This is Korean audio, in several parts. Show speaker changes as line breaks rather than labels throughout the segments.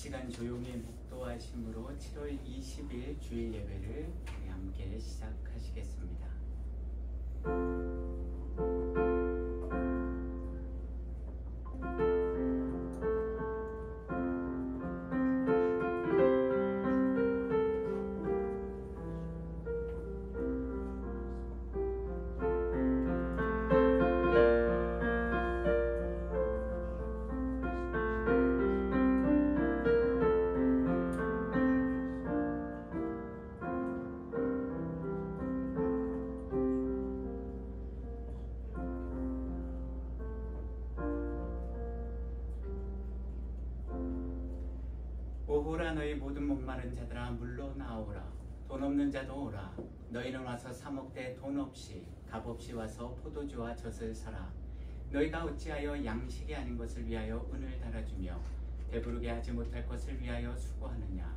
시간 조용히 묵도하심으로 7월 20일 주일 예배를 우리 함께 시작하시겠습니다. 오호라 너희 모든 목마른 자들아 물로 나오라. 돈 없는 자도 오라. 너희는 와서 사 먹되 돈 없이 값 없이 와서 포도주와 젖을 사라. 너희가 어찌하여 양식이 아닌 것을 위하여 은을 달아주며 배부르게 하지 못할 것을 위하여 수고하느냐.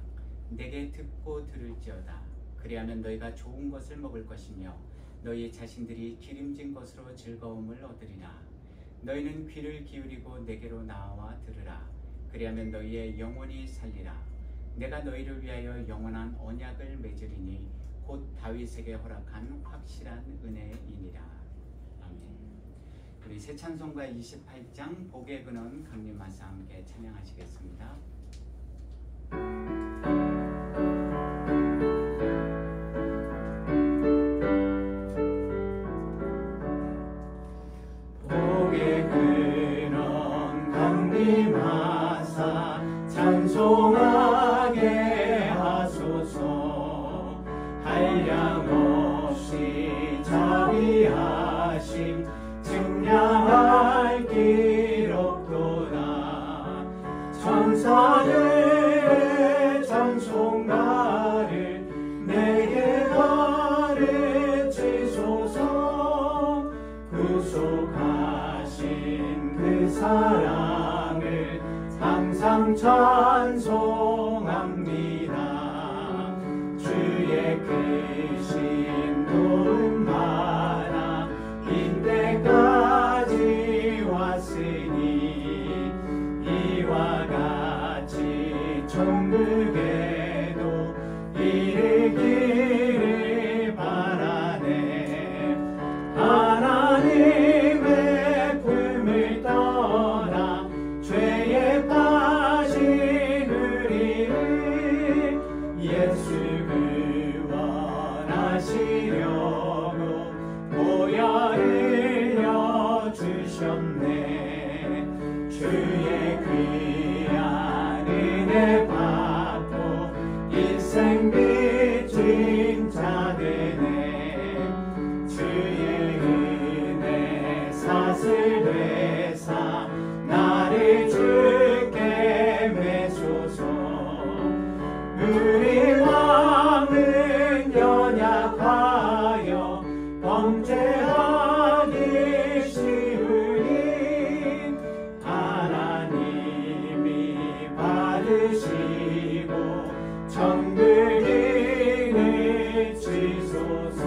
내게 듣고 들을지어다. 그리하면 너희가 좋은 것을 먹을 것이며 너희 자신들이 기름진 것으로 즐거움을 얻으리라. 너희는 귀를 기울이고 내게로 나와 들으라. 그리하면 너희의 영혼이 살리라. 내가 너희를 위하여 영원한 언약을 맺으리니 곧 다윗에게 허락한 확실한 은혜이니라. 아멘. 우리 새 찬송가 28장 복의 근원 강림하사 함께 찬양하시겠습니다. 복의 근원 강림하사 찬송하게 하소서. 한량없이 자비하심 증량할 길 없도다. 천사들의 찬송가를 내게 가르치소서. 구속하신 그 사랑을 항상 찬송합니다. 주의 크신 도움 받아 이때까지 왔으니 이와 같이 천국에도 이르기를 바라네. 하나님의 품을 떠나 죄에 빠진 우리를 예수 구원하시려고 보혈 흘려 주셨네. 주의 귀한 은혜 받고 인생 빚진 자 되네. 주의 은혜 사슬 되사 나를 주께 매소서. 우리 마음은 연약하여 범죄하기 쉬우니 하나님이 받으시고 천국인을 주소서.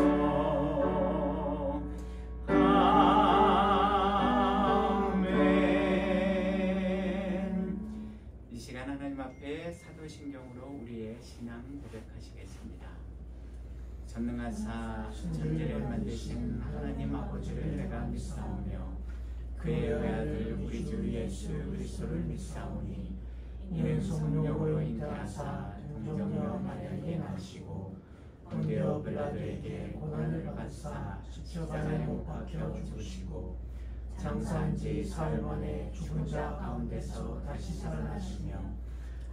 하나님 앞에 사도신경으로 우리의 신앙 고백하시겠습니다. 전능하사 천지를 만드신 하나님 아버지를 내가 믿사오며 그의 아들 우리 주 예수 그리스도를 믿사오니 이는 성령으로 잉태하사 동정녀 마리아에게 나시고 본디오 빌라도에게 고난을 받사 십자가에 못 박혀 죽으시고 장사한 지 사흘 만에 죽은 자 가운데서 다시 살아나시며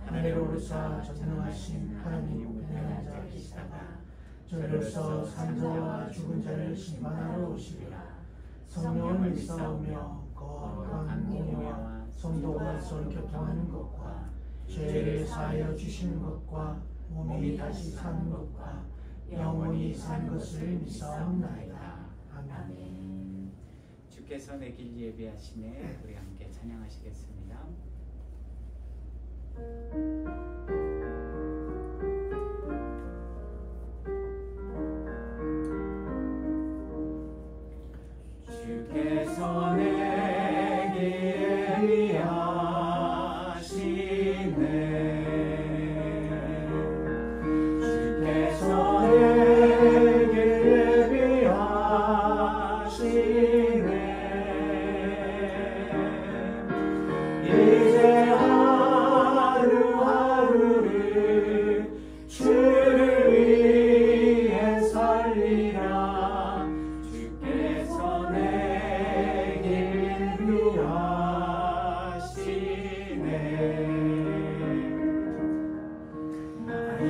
하늘에 오르사 전능하신 하나님 우편에 앉아 계시다가 저희로서 산 자와 죽은 자를 심판하러 오시리라. 성령을 믿사오며 거룩한 공의와 성도가 서로 교통하는 것과 죄를 사하여 주시는 것과 몸이 다시 사는 것과 영원히 사는 것을 믿사옵나이다. 아멘. 주께서 내 길 예비하시네. 우리 함께 찬양하시겠습니다. 주께서 내 길 예비하시네.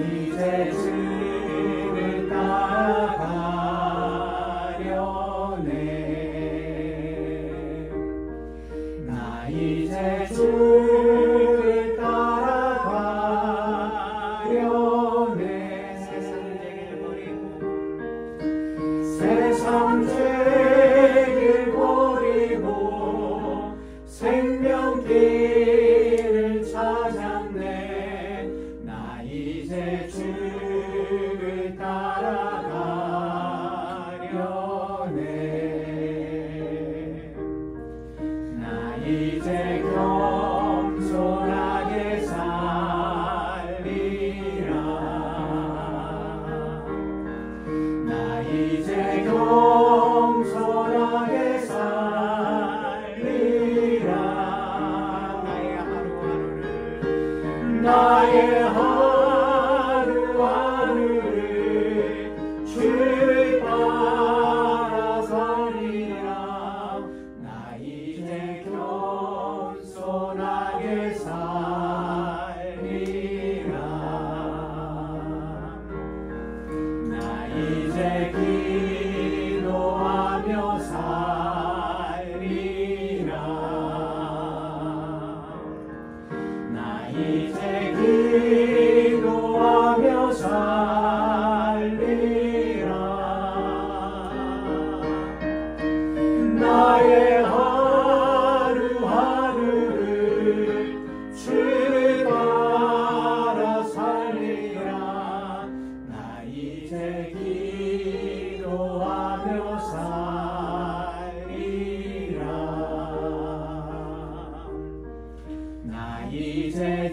이제 주를 따라가려네. 나 이제 주를 따라가려네. 세상 죄를 버리고 생명길을 찾았네. 나 이제 주를 따라가려네. 나 이제 겸손하게 살리라. 나 이제 겸손하게 살리라. 나의 하루하루를 주를 따라 살리라. 나 이제 겸손하게 살리라. 나 이제 기도하며 살리라. 나 이제 기도하며 살리라. 나의 하루하루를 주를 따라 살리라. 나 이제 기도하며 살리라. 나 이제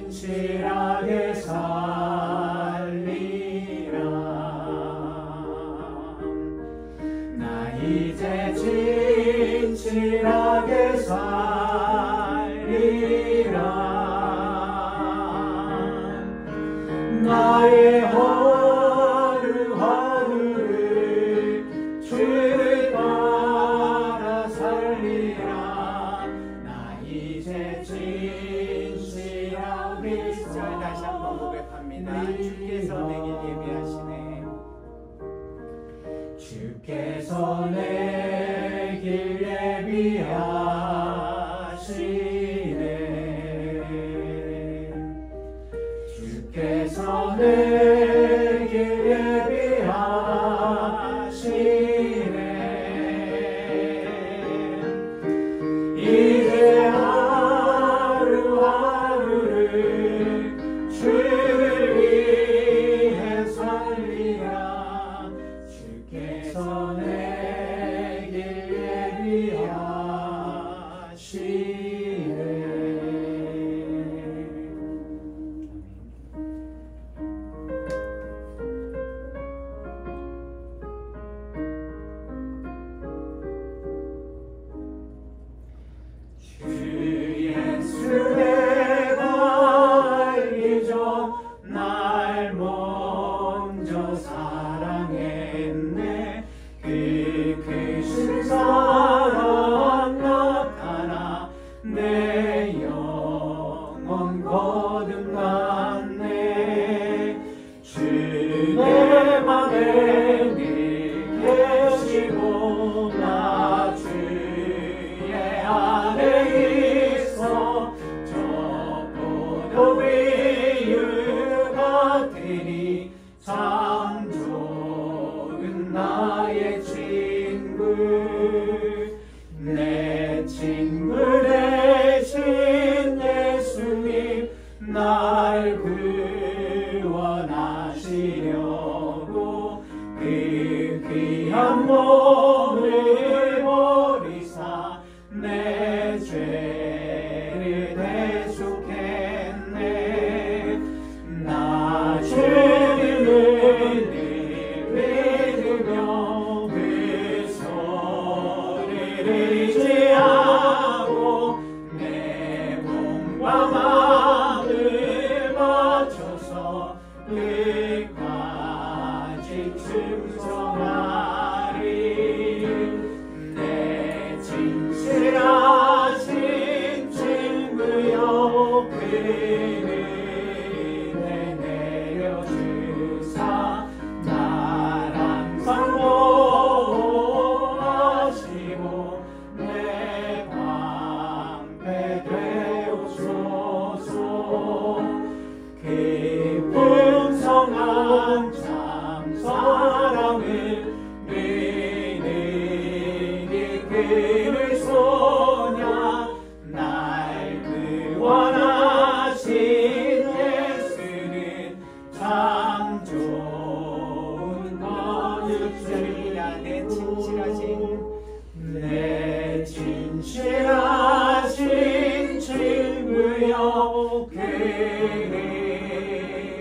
진실하게 살리라. 나 이제 진실하게 살리라. 나의 하루하루를 주를 따라 살리라. 나 이제 진실하게 살리라.
다시 한번 고백합니다. 주께서 내게 예비하시네.
주께서 내 길 예비하시네. 주께서 내 길 예비하시네. 이제 하루하루를 주를 위해 살리라. 주께서 내 길 예비하시네. 주 예수 내가 알기 전 날 먼저 사랑했네. 그 크신 사랑 나타나 내 영혼 거듭났네. 주 내 맘에 늘 계시고 나 주의 안에 있어. 저 포도 위유 같으니 참 좋은 나의 친구. 내 친구 되신 예수님 날 구원하시려고 그 귀한 몸을 버리사 내 죄를 대속했네. 나 주님을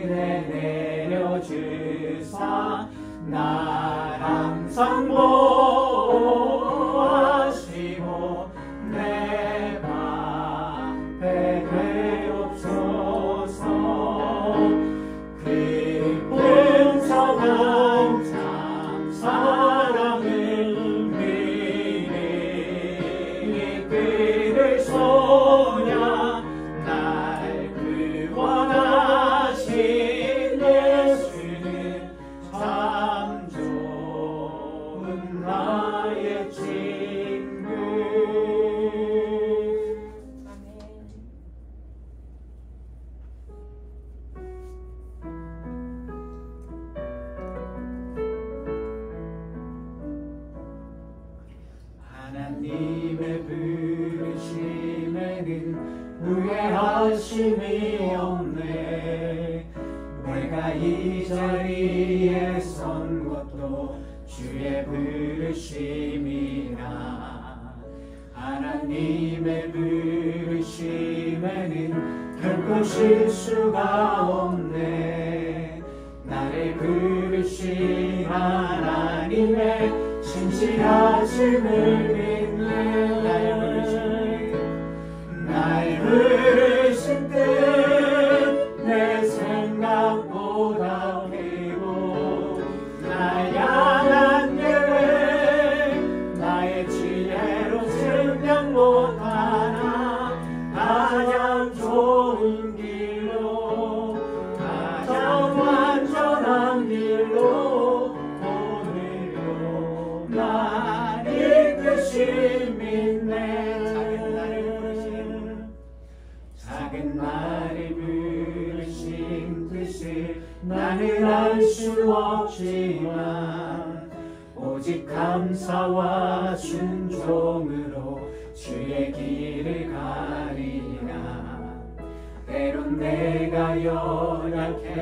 내게 내려주사 날 항상 보호하시고 내 방패 되옵소서. 깊은 선한 참 사랑을 미리 이끌을 소냐 날 구원하신 예수는 참 좋은 나의 친구. 하나님의 부르심에는 후회하심이 없네. 내가 이 자리에 선 것도 주의 부르심이라. 하나님의 부르심에는 결코 실수가 없네. 나를 부르신 하나님의 진실하심을 믿네. 날 부르신 뜻 내 생각보다 크고 날 향한 계획 나의 지혜로 증명 못하나 가장 좋은 길로 가장 완전한 길로 오늘도 날 이끄신 믿네. 작은 나를 부르신 뜻을 나는 알 수 없지만 오직 감사와 순종으로 주의 길을 가리라. 때론 내가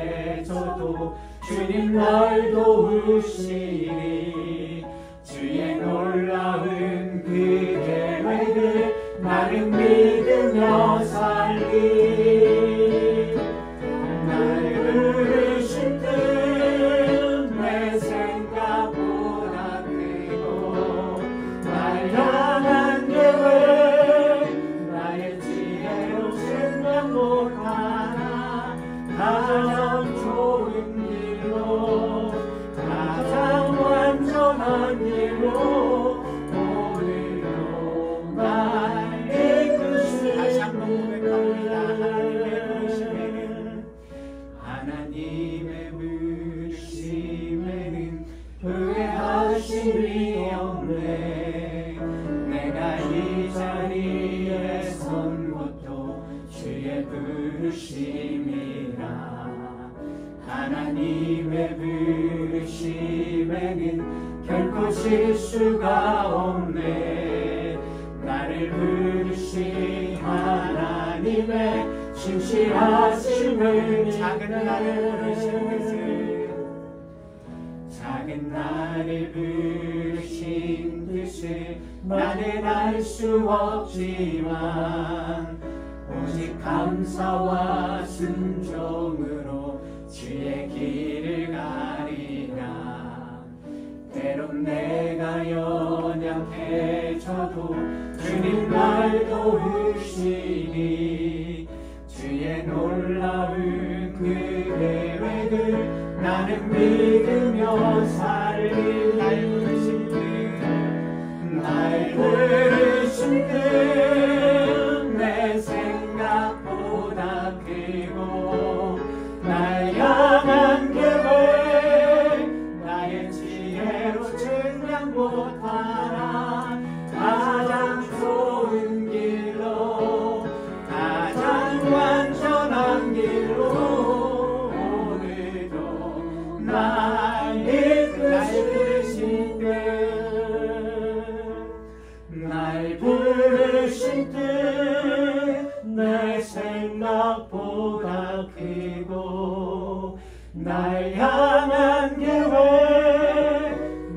연약해져도 주님 날 도우시리. 주의 놀라운 그 계획을 나를 믿으며 살리. 날 부르신 뜻 내 생각보다 크고 날 향한 계획 나의 지혜로 증명 못하나 가장 좋은 길로 가장 완전한 길로 오늘도 날 이끄시니. 다시 한번 고백합니다. 하나님의 부르심에는 후회하심이 없네. 내가 이 자리에 선 것도 주의 부르심이라. 하나님의 부르심에는 결코 실수가 없네. 나를 부르신 하나님의 진실하심을 작은 나를 부르신 뜻을 작은 나를 부르신 뜻을 나는 알 수 없지만 오직 감사와 순종으로 주의 길을 가리라. 때론 내가 연약해져도 주님 날 도우시니. 주의 놀라운 그 계획을 나는 믿으며 살리. 날 부르신 뜻 날 부르신 뜻 내 생각보다 크고 날 향한 계획 나의 지혜로 증명 못하나 가장 좋은 길로 가장 완전한 길로 오늘도 날 이끄신 뜻 날 부르신 뜻 내 생각보다 크고 날 향한 계획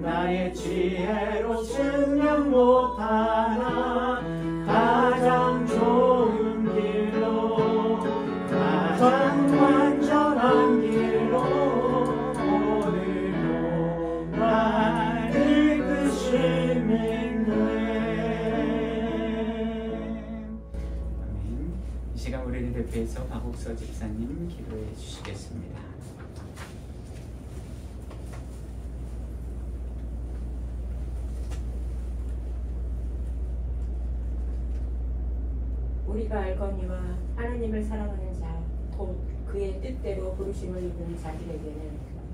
나의 지혜로 증명 못하나 가장 좋은 길로 가장 완전한 위해서 박옥서 집사님 기도해 주시겠습니다.
우리가 알거니와 하나님을 사랑하는 자, 곧 그의 뜻대로 부르심을 입은 자들에게는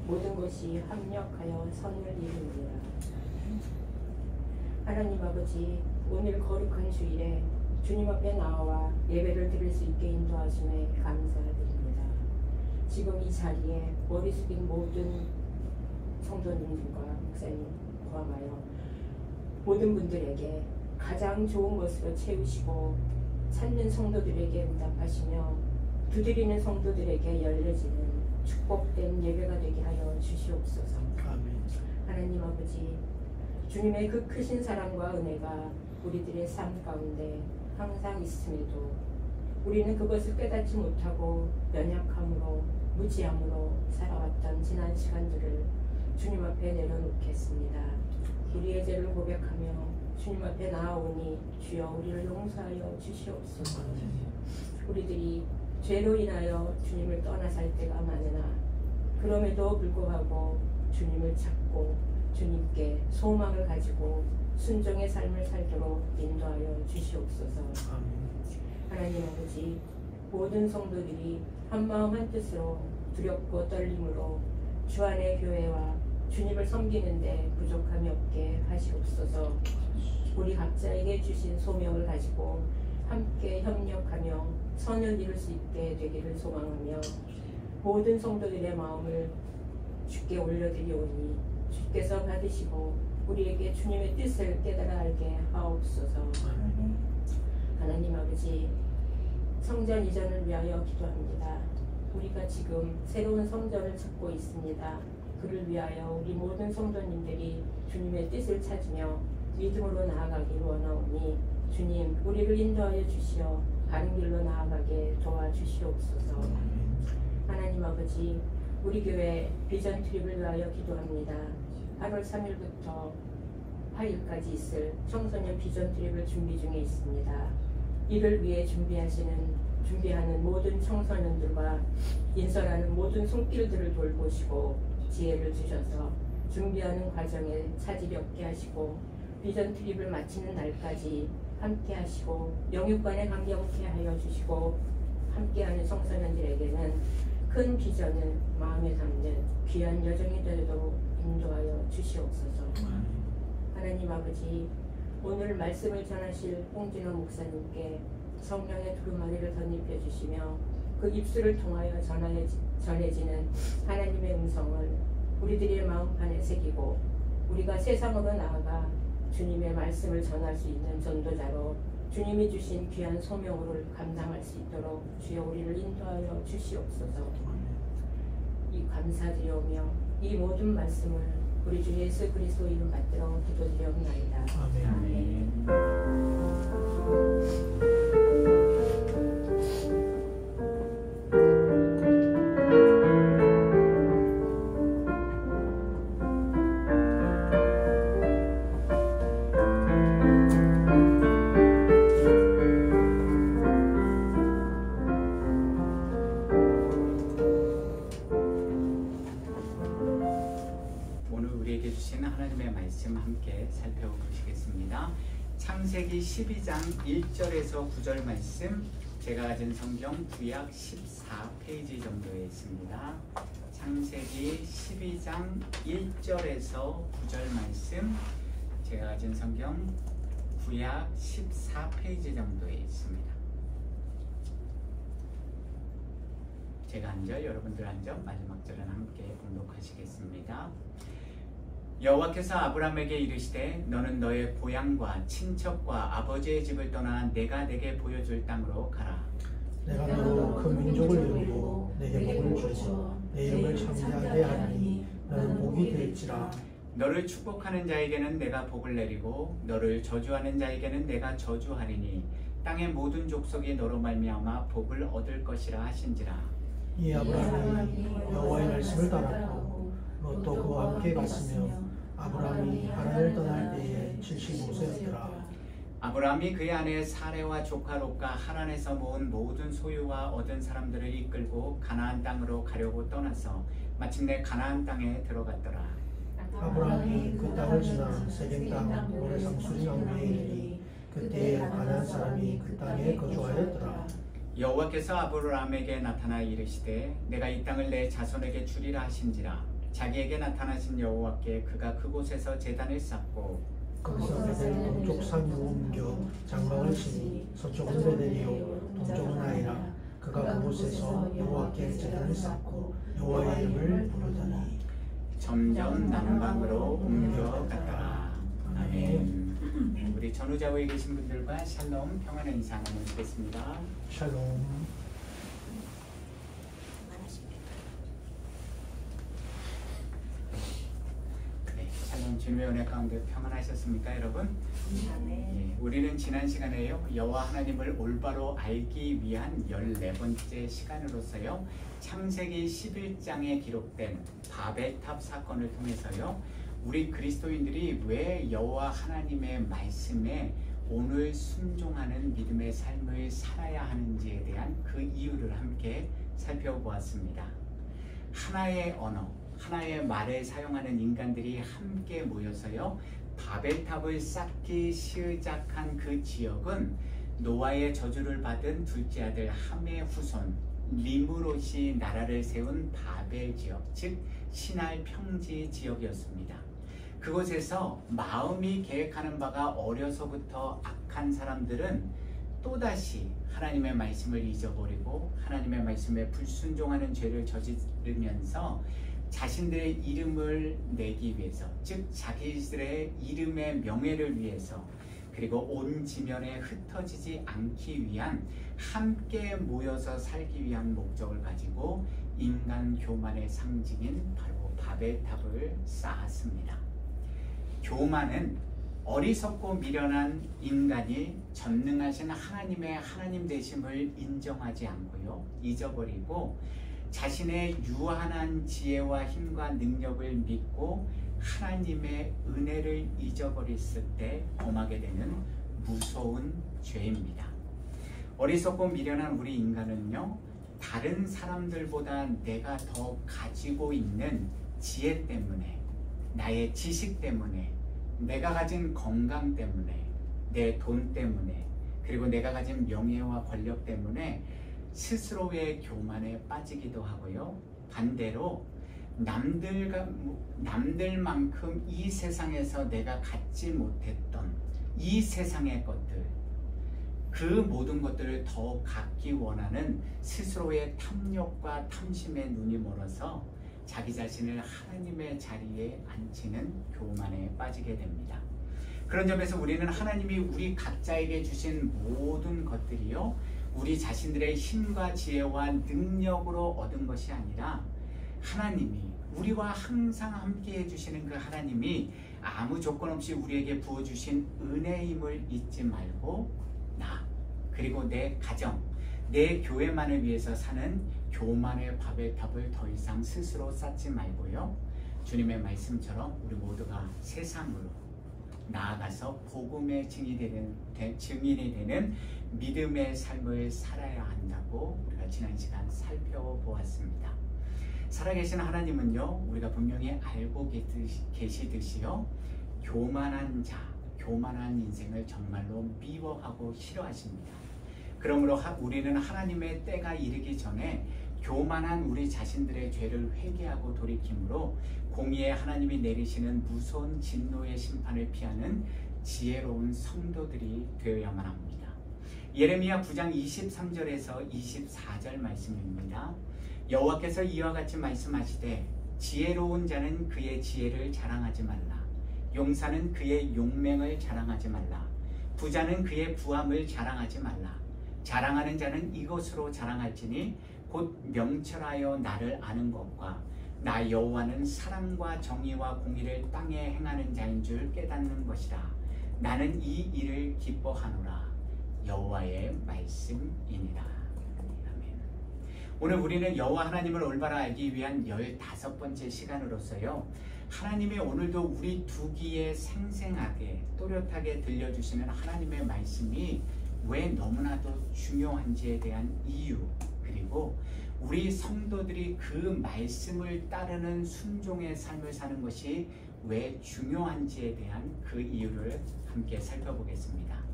모든 것이 합력하여 선을 이루느니라. 하나님 아버지, 오늘 거룩한 주일에 주님 앞에 나와 예배를 드릴 수 있게 인도하심에 감사드립니다. 지금 이 자리에 머리 숙인 모든 성도님들과 목사님 포함하여 모든 분들에게 가장 좋은 것으로 채우시고 찾는 성도들에게 응답하시며 두드리는 성도들에게 열려지는 축복된 예배가 되게 하여 주시옵소서.
아멘.
하나님 아버지, 주님의 그 크신 사랑과 은혜가 우리들의 삶 가운데 항상 있음에도 우리는 그것을 깨닫지 못하고 연약함으로 무지함으로 살아왔던 지난 시간들을 주님 앞에 내려놓겠습니다. 우리의 죄를 고백하며 주님 앞에 나아오니 주여 우리를 용서하여 주시옵소서. 우리들이 죄로 인하여 주님을 떠나 살 때가 많으나 그럼에도 불구하고 주님을 찾고 주님께 소망을 가지고 순종의 삶을 살도록 인도하여 주시옵소서. 하나님 아버지, 모든 성도들이 한마음 한뜻으로 두렵고 떨림으로 주 안의 교회와 주님을 섬기는데 부족함이 없게 하시옵소서. 우리 각자에게 주신 소명을 가지고 함께 협력하며 선을 이룰 수 있게 되기를 소망하며 모든 성도들의 마음을 주께 올려드리오니 주께서 받으시고 우리에게 주님의 뜻을 깨달아 알게 하옵소서. 하나님 아버지, 성전 이전을 위하여 기도합니다. 우리가 지금 새로운 성전을 찾고 있습니다. 그를 위하여 우리 모든 성도님들이 주님의 뜻을 찾으며 믿음으로 나아가기를 원하오니 주님, 우리를 인도하여 주시어 바른 길로 나아가게 도와주시옵소서. 하나님 아버지, 우리 교회 비전 트립을 위하여 기도합니다. 8월 3일부터 8일까지 있을 청소년 비전 트립을 준비 중에 있습니다. 이를 위해 준비하는 모든 청소년들과 인솔하는 모든 손길들을 돌보시고 지혜를 주셔서 준비하는 과정에 차질이 없게 하시고 비전 트립을 마치는 날까지 함께 하시고 영육간에 감격케 하여 주시고 함께하는 청소년들에게는 큰 비전을 마음에 담는 귀한 여정이 되도록 인도하여 주시옵소서. 하나님 아버지, 오늘 말씀을 전하실 홍진호 목사님께 성령의 두루마리를 덧입혀 주시며 그 입술을 통하여 전해지는 하나님의 음성을 우리들의 마음판에 새기고 우리가 세상으로 나아가 주님의 말씀을 전할 수 있는 전도자로 주님이 주신 귀한 소명을 감당할 수 있도록 주여 우리를 인도하여 주시옵소서. 이 감사드리오며 이 모든 말씀을 우리 주 예수 그리스도 이름 받들어 기도드리옵나이다. 아멘.
함께 살펴보시겠습니다. 창세기 12장 1절에서 9절 말씀, 제가 가진 성경 구약 14페이지 정도에 있습니다. 창세기 12장 1절에서 9절 말씀, 제가 가진 성경 구약 14페이지 정도에 있습니다. 제가 한 절, 여러분들 한 절, 마지막 절은 함께 봉독하시겠습니다. 여호와께서 아브라함에게 이르시되 너는 너의 고향과 친척과 아버지의 집을 떠나 내가 내게 보여줄 땅으로 가라.
내가 너로 그 민족을 이루고 내게 복을 주고 내 이름을 창대하게 하리니 너는 복이 될지라.
너를 축복하는 자에게는 내가 복을 내리고 너를 저주하는 자에게는 내가 저주하리니 땅의 모든 족속이 너로 말미암아 복을 얻을 것이라 하신지라.
이 아브라함이 여호와의 말씀을 따랐고 롯도 그와 함께 갔으며 아브라함이 하란을 떠날 때에 75세였더라.
아브라함이 그의 아내 사레와 조카 롯과 하란에서 모은 모든 소유와 얻은 사람들을 이끌고 가나안 땅으로 가려고 떠나서 마침내 가나안 땅에 들어갔더라.
아브라함이 그 땅을 지나 세겜 땅 모레상 수린 왕비에 이르니 그때에 가나안 사람이 그 땅에 거주하였더라.
여호와께서 아브라함에게 나타나 이르시되 내가 이 땅을 내 자손에게 주리라 하신지라. 자기에게 나타나신 여호와께 그가 그곳에서 제단을 쌓고
거기서 베델 동쪽 산으로 옮겨 장막을 치니 서쪽은 베델이요 동쪽은 아이라. 그가 그곳에서 여호와께 제단을 쌓고 여호와의 이름을 부르더니
점점 남방으로 옮겨갔더라. 아멘. 우리 전후좌우에 계신 분들과 샬롬 평안의 인사 나누겠습니다.
샬롬.
네, 샬롬 주님의 은혜 가운데 평안하셨습니까, 여러분? 예, 우리는 지난 시간에요 여호와 하나님을 올바로 알기 위한 14번째 시간으로서요 창세기 11장에 기록된 바벨탑 사건을 통해서요 우리 그리스도인들이 왜 여호와 하나님의 말씀에 오늘 순종하는 믿음의 삶을 살아야 하는지에 대한 그 이유를 함께 살펴보았습니다. 하나의 언어, 하나의 말을 사용하는 인간들이 함께 모여서요 바벨탑을 쌓기 시작한 그 지역은 노아의 저주를 받은 둘째 아들 함의 후손 니므롯이 나라를 세운 바벨 지역, 즉 신할 평지 지역이었습니다. 그곳에서 마음이 계획하는 바가 어려서부터 악한 사람들은 또다시 하나님의 말씀을 잊어버리고 하나님의 말씀에 불순종하는 죄를 저지르면서 자신들의 이름을 내기 위해서, 즉 자기들의 이름의 명예를 위해서, 그리고 온 지면에 흩어지지 않기 위한 함께 모여서 살기 위한 목적을 가지고 인간 교만의 상징인 바로 바벨탑을 쌓았습니다. 교만은 어리석고 미련한 인간이 전능하신 하나님의 하나님 되심을 인정하지 않고요 잊어버리고 자신의 유한한 지혜와 힘과 능력을 믿고 하나님의 은혜를 잊어버렸을 때 범하게 되는 무서운 죄입니다. 어리석고 미련한 우리 인간은요 다른 사람들보다 내가 더 가지고 있는 지혜 때문에, 나의 지식 때문에, 내가 가진 건강 때문에, 내 돈 때문에, 그리고 내가 가진 명예와 권력 때문에 스스로의 교만에 빠지기도 하고요. 반대로 남들만큼 이 세상에서 내가 갖지 못했던 이 세상의 것들, 그 모든 것들을 더 갖기 원하는 스스로의 탐욕과 탐심에 눈이 멀어서 자기 자신을 하나님의 자리에 앉히는 교만에 빠지게 됩니다. 그런 점에서 우리는 하나님이 우리 각자에게 주신 모든 것들이요 우리 자신들의 힘과 지혜와 능력으로 얻은 것이 아니라 하나님이 우리와 항상 함께 해주시는 그 하나님이 아무 조건 없이 우리에게 부어주신 은혜임을 잊지 말고 나 그리고 내 가정, 내 교회만을 위해서 사는 교만의 바벨탑을 더 이상 스스로 쌓지 말고요 주님의 말씀처럼 우리 모두가 세상으로 나아가서 복음의 증인이 되는 믿음의 삶을 살아야 한다고 우리가 지난 시간 살펴보았습니다. 살아계신 하나님은요 우리가 분명히 알고 계시듯이요 교만한 자, 교만한 인생을 정말로 미워하고 싫어하십니다. 그러므로 우리는 하나님의 때가 이르기 전에 교만한 우리 자신들의 죄를 회개하고 돌이킴으로 공의의 하나님이 내리시는 무서운 진노의 심판을 피하는 지혜로운 성도들이 되어야만 합니다. 예레미야 9장 23절에서 24절 말씀입니다. 여호와께서 이와 같이 말씀하시되 지혜로운 자는 그의 지혜를 자랑하지 말라. 용사는 그의 용맹을 자랑하지 말라. 부자는 그의 부함을 자랑하지 말라. 자랑하는 자는 이것으로 자랑할지니 곧 명철하여 나를 아는 것과 나 여호와는 사랑과 정의와 공의를 땅에 행하는 자인 줄 깨닫는 것이라. 나는 이 일을 기뻐하노라. 여호와의 말씀이니라. 아멘. 오늘 우리는 여호와 하나님을 올바로 알기 위한 15번째 시간으로서요, 하나님이 오늘도 우리 두 귀에 생생하게 또렷하게 들려주시는 하나님의 말씀이 왜 너무나도 중요한지에 대한 이유, 그리고 우리 성도들이 그 말씀을 따르는 순종의 삶을 사는 것이 왜 중요한지에 대한 그 이유를 함께 살펴보겠습니다.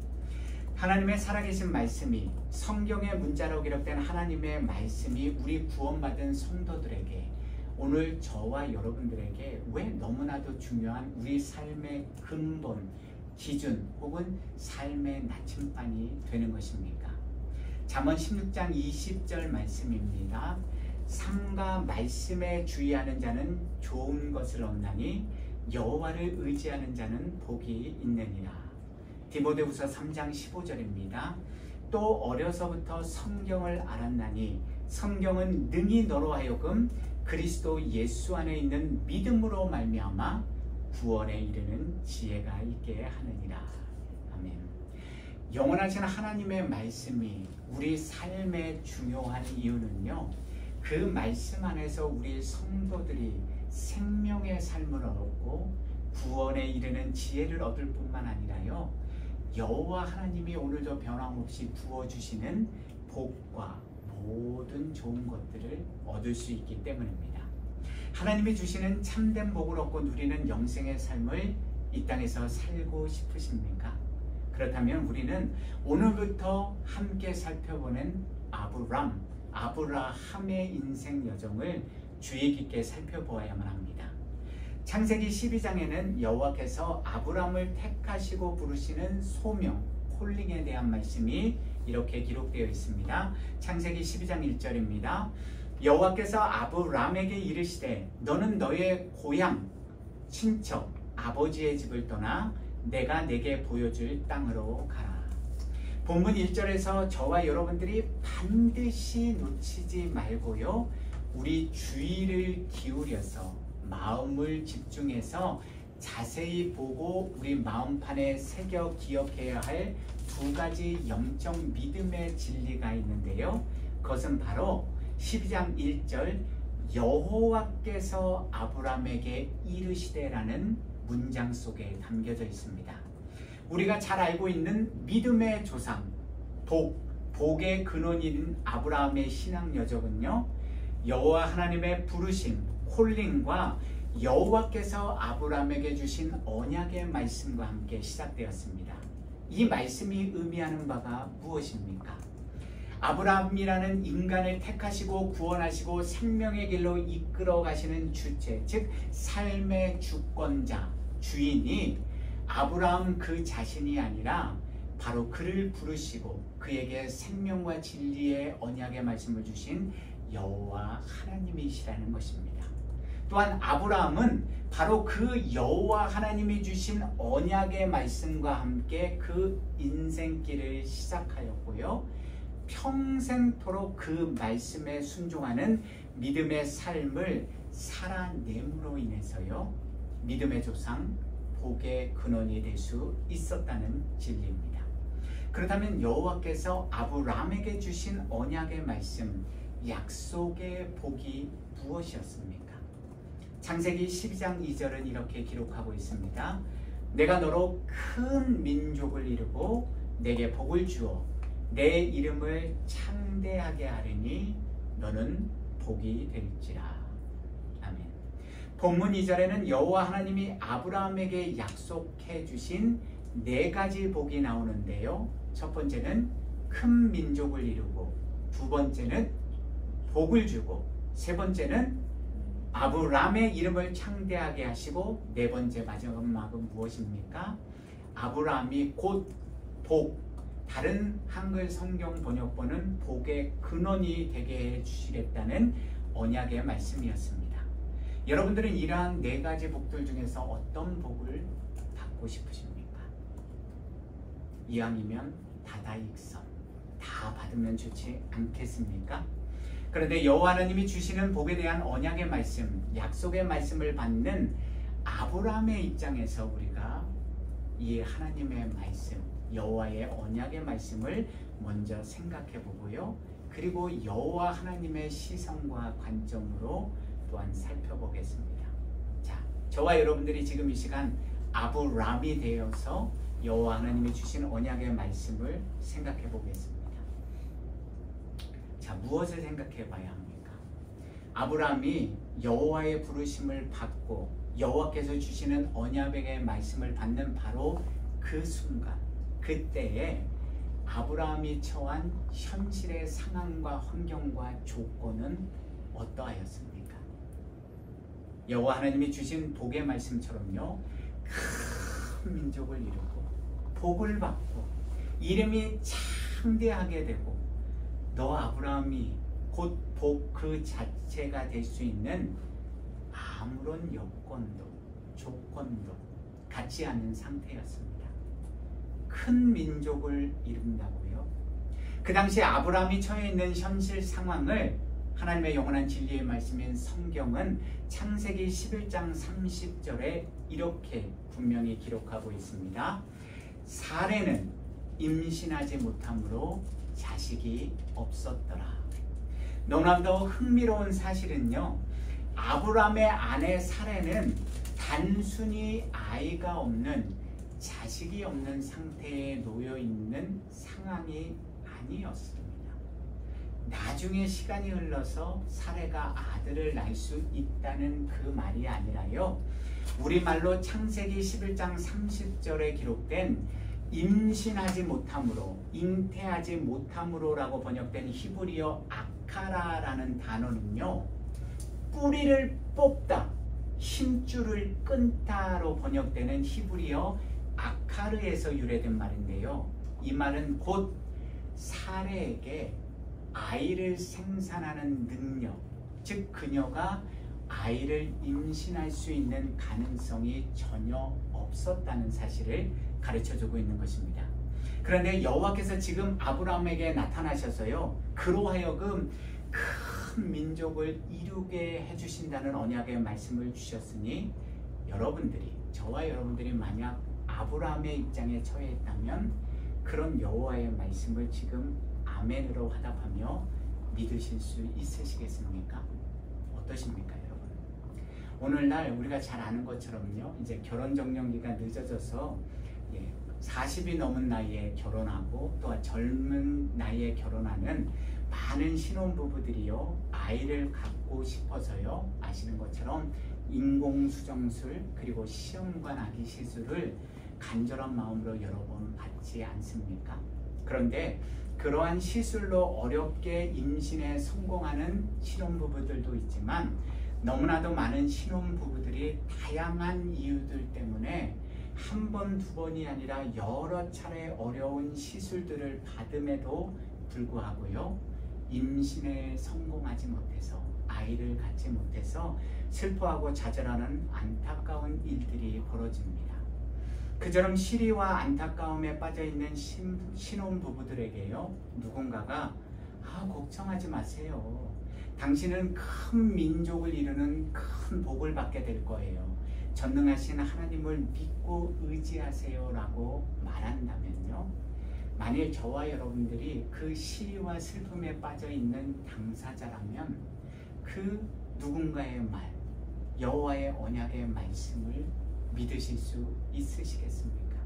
하나님의 살아계신 말씀이, 성경의 문자로 기록된 하나님의 말씀이 우리 구원받은 성도들에게, 오늘 저와 여러분들에게 왜 너무나도 중요한 우리 삶의 근본, 기준 혹은 삶의 나침반이 되는 것입니까? 잠언 16장 20절 말씀입니다. 삼가 말씀에 주의하는 자는 좋은 것을 얻나니 여호와를 의지하는 자는 복이 있느니라. 디모데후서 3장 15절입니다. 또 어려서부터 성경을 알았나니 성경은 능히 너로 하여금 그리스도 예수 안에 있는 믿음으로 말미암아 구원에 이르는 지혜가 있게 하느니라. 아멘. 영원하신 하나님의 말씀이 우리 삶에 중요한 이유는요, 그 말씀 안에서 우리 성도들이 생명의 삶을 얻고 구원에 이르는 지혜를 얻을 뿐만 아니라요, 여호와 하나님이 오늘도 변함없이 부어주시는 복과 모든 좋은 것들을 얻을 수 있기 때문입니다. 하나님이 주시는 참된 복을 얻고 누리는 영생의 삶을 이 땅에서 살고 싶으십니까? 그렇다면 우리는 오늘부터 함께 살펴보는 아브라함의 인생 여정을 주의 깊게 살펴보아야만 합니다. 창세기 12장에는 여호와께서 아브라함을 택하시고 부르시는 소명, 콜링에 대한 말씀이 이렇게 기록되어 있습니다. 창세기 12장 1절입니다. 여호와께서 아브라함에게 이르시되 너는 너의 고향, 친척, 아버지의 집을 떠나 내가 내게 보여줄 땅으로 가라. 본문 1절에서 저와 여러분들이 반드시 놓치지 말고요, 우리 주의를 기울여서 마음을 집중해서 자세히 보고 우리 마음판에 새겨 기억해야 할 두 가지 영적 믿음의 진리가 있는데요, 그것은 바로 12장 1절 여호와께서 아브라함에게 이르시되라는 문장 속에 담겨져 있습니다. 우리가 잘 알고 있는 믿음의 조상, 복의 근원인 아브라함의 신앙 여정은요, 여호와 하나님의 부르심, 콜링과 여호와께서 아브라함에게 주신 언약의 말씀과 함께 시작되었습니다. 이 말씀이 의미하는 바가 무엇입니까? 아브라함이라는 인간을 택하시고 구원하시고 생명의 길로 이끌어 가시는 주체, 즉 삶의 주권자, 주인이 아브라함 그 자신이 아니라 바로 그를 부르시고 그에게 생명과 진리의 언약의 말씀을 주신 여호와 하나님이시라는 것입니다. 또한 아브라함은 바로 그 여호와 하나님이 주신 언약의 말씀과 함께 그 인생길을 시작하였고요, 평생토록 그 말씀에 순종하는 믿음의 삶을 살아냄으로 인해서요, 믿음의 조상, 복의 근원이 될 수 있었다는 진리입니다. 그렇다면 여호와께서 아브라함에게 주신 언약의 말씀, 약속의 복이 무엇이었습니까? 창세기 12장 2절은 이렇게 기록하고 있습니다. 내가 너로 큰 민족을 이루고 내게 복을 주어 내 이름을 창대하게 하리니 너는 복이 될지라. 아멘. 본문 2절에는 여호와 하나님이 아브라함에게 약속해 주신 4가지 복이 나오는데요, 첫 번째는 큰 민족을 이루고, 두 번째는 복을 주고, 세 번째는 아브라함의 이름을 창대하게 하시고, 네 번째 마지막은 무엇입니까? 아브라함이 곧 복, 다른 한글 성경 번역본은 복의 근원이 되게 해주시겠다는 언약의 말씀이었습니다. 여러분들은 이러한 4가지 복들 중에서 어떤 복을 받고 싶으십니까? 이왕이면 다다익선, 다 받으면 좋지 않겠습니까? 그런데 여호와 하나님이 주시는 복에 대한 언약의 말씀, 약속의 말씀을 받는 아브라함의 입장에서 우리가 이 하나님의 말씀, 여호와의 언약의 말씀을 먼저 생각해 보고요, 그리고 여호와 하나님의 시선과 관점으로 또한 살펴보겠습니다. 자, 저와 여러분들이 지금 이 시간 아브람이 되어서 여호와 하나님이 주신 언약의 말씀을 생각해 보겠습니다. 자, 무엇을 생각해 봐야 합니까? 아브람이 여호와의 부르심을 받고 여호와께서 주시는 언약의 말씀을 받는 바로 그 순간, 그때에 아브라함이 처한 현실의 상황과 환경과 조건은 어떠하였습니까? 여호와 하나님이 주신 복의 말씀처럼요, 큰 민족을 이루고 복을 받고 이름이 창대하게 되고, 너 아브라함이 곧 복 그 자체가 될 수 있는 아무런 여건도 조건도 갖지 않은 상태였습니다. 큰 민족을 이룬다고요. 그 당시 아브라함이 처해 있는 현실 상황을 하나님의 영원한 진리의 말씀인 성경은 창세기 11장 30절에 이렇게 분명히 기록하고 있습니다. 사레는 임신하지 못함으로 자식이 없었더라. 너무나도 흥미로운 사실은요, 아브라함의 아내 사레는 단순히 아이가 없는, 자식이 없는 상태에 놓여 있는 상황이 아니었습니다. 나중에 시간이 흘러서 사레가 아들을 낳을 수 있다는 그 말이 아니라요, 우리말로 창세기 11장 30절에 기록된 임신하지 못함으로, 잉태하지 못함으로라고 번역된 히브리어 아카라라는 단어는요, 뿌리를 뽑다, 힘줄을 끊다로 번역되는 히브리어 아카르에서 유래된 말인데요, 이 말은 곧 사레에게 아이를 생산하는 능력, 즉 그녀가 아이를 임신할 수 있는 가능성이 전혀 없었다는 사실을 가르쳐주고 있는 것입니다. 그런데 여호와께서 지금 아브라함에게 나타나셔서요, 그로 하여금 큰 민족을 이루게 해주신다는 언약의 말씀을 주셨으니, 여러분들이, 저와 여러분들이 만약 아브라함의 입장에 처해 있다면 그런 여호와의 말씀을 지금 아멘으로 화답하며 믿으실 수 있으시겠습니까? 어떠십니까, 여러분? 오늘날 우리가 잘 아는 것처럼요, 이제 결혼 적령기가 늦어져서 40이 넘은 나이에 결혼하고 또 젊은 나이에 결혼하는 많은 신혼부부들이요, 아이를 갖고 싶어서요, 아시는 것처럼 인공수정술 그리고 시험관 아기 시술을 간절한 마음으로 여러 번 받지 않습니까? 그런데 그러한 시술로 어렵게 임신에 성공하는 신혼부부들도 있지만, 너무나도 많은 신혼부부들이 다양한 이유들 때문에 한 번, 두 번이 아니라 여러 차례 어려운 시술들을 받음에도 불구하고요, 임신에 성공하지 못해서, 아이를 갖지 못해서 슬퍼하고 좌절하는 안타까운 일들이 벌어집니다. 그처럼 시리와 안타까움에 빠져있는 신혼부부들에게요, 누군가가 걱정하지 마세요. 당신은 큰 민족을 이루는 큰 복을 받게 될 거예요. 전능하신 하나님을 믿고 의지하세요 라고 말한다면요, 만일 저와 여러분들이 그 시리와 슬픔에 빠져있는 당사자라면 그 누군가의 말, 여호와의 언약의 말씀을 믿으실 수 있으시겠습니까?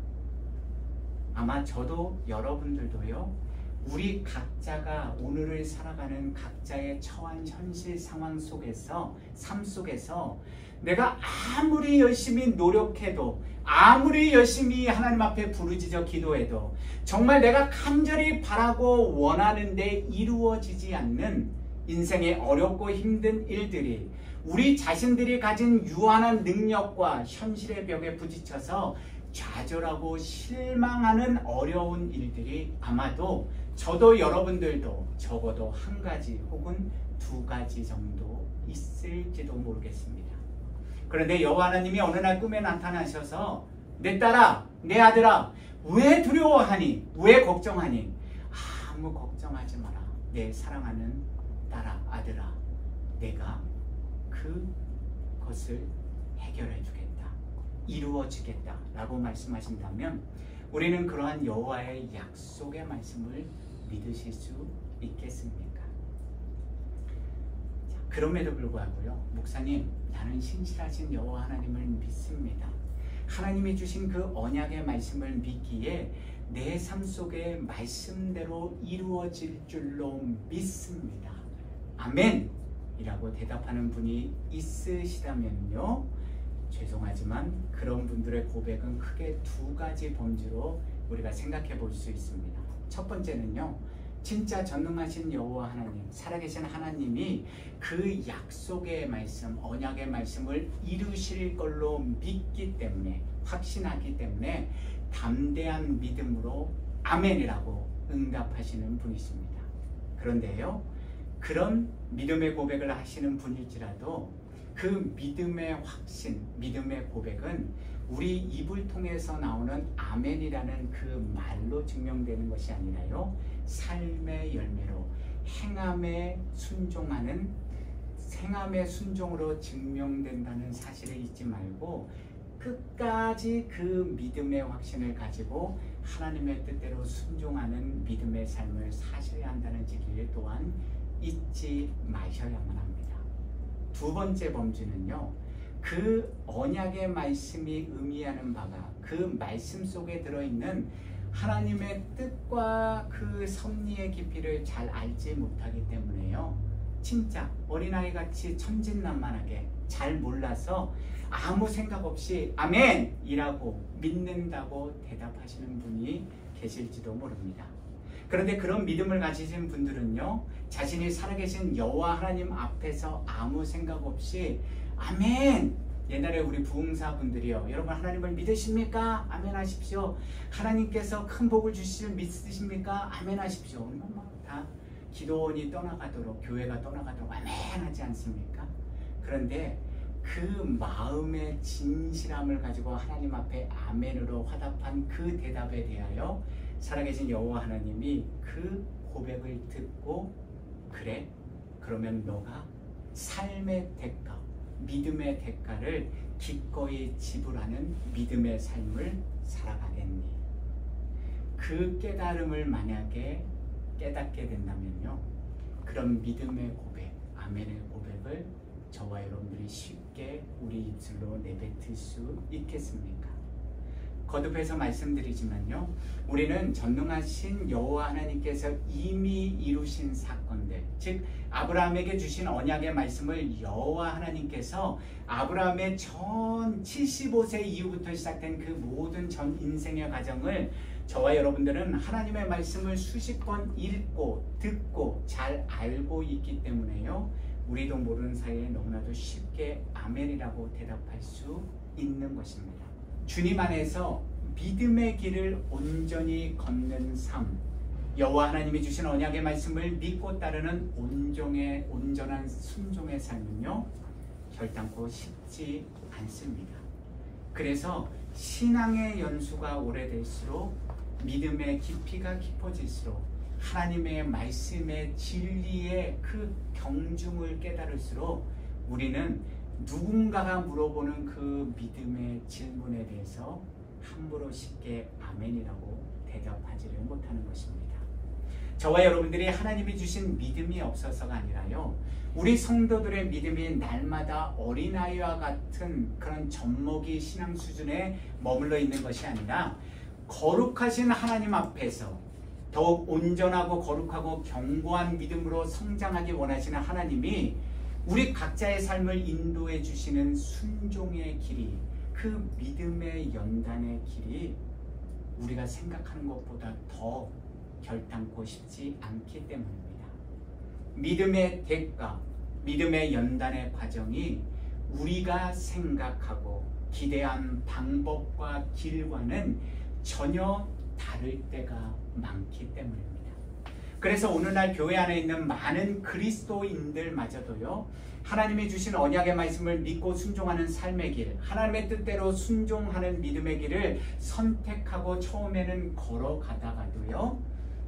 아마 저도 여러분들도요, 우리 각자가 오늘을 살아가는 각자의 처한 현실 상황 속에서, 삶 속에서 내가 아무리 열심히 노력해도, 아무리 열심히 하나님 앞에 부르짖어 기도해도 정말 내가 간절히 바라고 원하는데 이루어지지 않는 인생의 어렵고 힘든 일들이, 우리 자신들이 가진 유한한 능력과 현실의 벽에 부딪혀서 좌절하고 실망하는 어려운 일들이 아마도 저도 여러분들도 적어도 한 가지 혹은 두 가지 정도 있을지도 모르겠습니다. 그런데 여호와 하나님이 어느 날 꿈에 나타나셔서 내 딸아, 내 아들아, 왜 두려워하니? 왜 걱정하니? 아무 걱정하지 마라. 내 사랑하는 딸아, 아들아, 내가 그것을 해결해 주겠다, 이루어 주겠다 라고 말씀하신다면, 우리는 그러한 여호와의 약속의 말씀을 믿으실 수 있겠습니까? 그럼에도 불구하고요, 목사님, 나는 신실하신 여호와 하나님을 믿습니다. 하나님이 주신 그 언약의 말씀을 믿기에 내 삶 속에 말씀대로 이루어질 줄로 믿습니다. 아멘! 이라고 대답하는 분이 있으시다면요, 죄송하지만 그런 분들의 고백은 크게 두 가지 범주로 우리가 생각해 볼 수 있습니다. 첫 번째는요, 진짜 전능하신 여호와 하나님, 살아계신 하나님이 그 약속의 말씀, 언약의 말씀을 이루실 걸로 믿기 때문에, 확신하기 때문에 담대한 믿음으로 아멘이라고 응답하시는 분이십니다. 그런데요, 그런 믿음의 고백을 하시는 분일지라도 그 믿음의 확신, 믿음의 고백은 우리 입을 통해서 나오는 아멘이라는 그 말로 증명되는 것이 아니라요, 삶의 열매로 행함에 순종하는, 행함의 순종으로 증명된다는 사실을 잊지 말고 끝까지 그 믿음의 확신을 가지고 하나님의 뜻대로 순종하는 믿음의 삶을 사셔야 한다는 진리를 또한 잊지 마셔야만 합니다. 두 번째 범주는요, 그 언약의 말씀이 의미하는 바가 그 말씀 속에 들어있는 하나님의 뜻과 그 섭리의 깊이를 잘 알지 못하기 때문에요, 진짜 어린아이같이 천진난만하게 잘 몰라서 아무 생각 없이 아멘이라고 믿는다고 대답하시는 분이 계실지도 모릅니다. 그런데 그런 믿음을 가지신 분들은요, 자신이 살아계신 여호와 하나님 앞에서 아무 생각 없이 아멘! 옛날에 우리 부흥사분들이요, 여러분 하나님을 믿으십니까? 아멘 하십시오. 하나님께서 큰 복을 주실 줄 믿으십니까? 아멘 하십시오. 다 기도원이 떠나가도록, 교회가 떠나가도록 아멘 하지 않습니까? 그런데 그 마음의 진실함을 가지고 하나님 앞에 아멘으로 화답한 그 대답에 대하여 살아계신 여호와 하나님이 그 고백을 듣고, 그래? 그러면 너가 삶의 대가, 믿음의 대가를 기꺼이 지불하는 믿음의 삶을 살아가겠니? 그 깨달음을 만약에 깨닫게 된다면요, 그런 믿음의 고백, 아멘의 고백을 저와 여러분들이 쉽게 우리 입술로 내뱉을 수 있겠습니까? 거듭해서 말씀드리지만요, 우리는 전능하신 여호와 하나님께서 이미 이루신 사건들, 즉 아브라함에게 주신 언약의 말씀을 여호와 하나님께서 아브라함의 전 75세 이후부터 시작된 그 모든 전 인생의 과정을 저와 여러분들은 하나님의 말씀을 수십 번 읽고 듣고 잘 알고 있기 때문에요, 우리도 모르는 사이에 너무나도 쉽게 아멘이라고 대답할 수 있는 것입니다. 주님 안에서 믿음의 길을 온전히 걷는 삶, 여호와 하나님이 주신 언약의 말씀을 믿고 따르는 온전한 순종의 삶은요, 결단코 쉽지 않습니다. 그래서 신앙의 연수가 오래될수록, 믿음의 깊이가 깊어질수록, 하나님의 말씀의 진리의 그 경중을 깨달을수록 우리는 누군가가 물어보는 그 믿음의 질문에 대해서 함부로 쉽게 아멘이라고 대답하지를 못하는 것입니다. 저와 여러분들이 하나님이 주신 믿음이 없어서가 아니라요, 우리 성도들의 믿음이 날마다 어린아이와 같은 그런 젖먹이 신앙 수준에 머물러 있는 것이 아니라 거룩하신 하나님 앞에서 더욱 온전하고 거룩하고 견고한 믿음으로 성장하기 원하시는 하나님이 우리 각자의 삶을 인도해 주시는 순종의 길이, 그 믿음의 연단의 길이 우리가 생각하는 것보다 더 결단코 쉽지 않기 때문입니다. 믿음의 대가, 믿음의 연단의 과정이 우리가 생각하고 기대한 방법과 길과는 전혀 다를 때가 많기 때문입니다. 그래서 오늘날 교회 안에 있는 많은 그리스도인들마저도요, 하나님이 주신 언약의 말씀을 믿고 순종하는 삶의 길, 하나님의 뜻대로 순종하는 믿음의 길을 선택하고 처음에는 걸어가다가도요,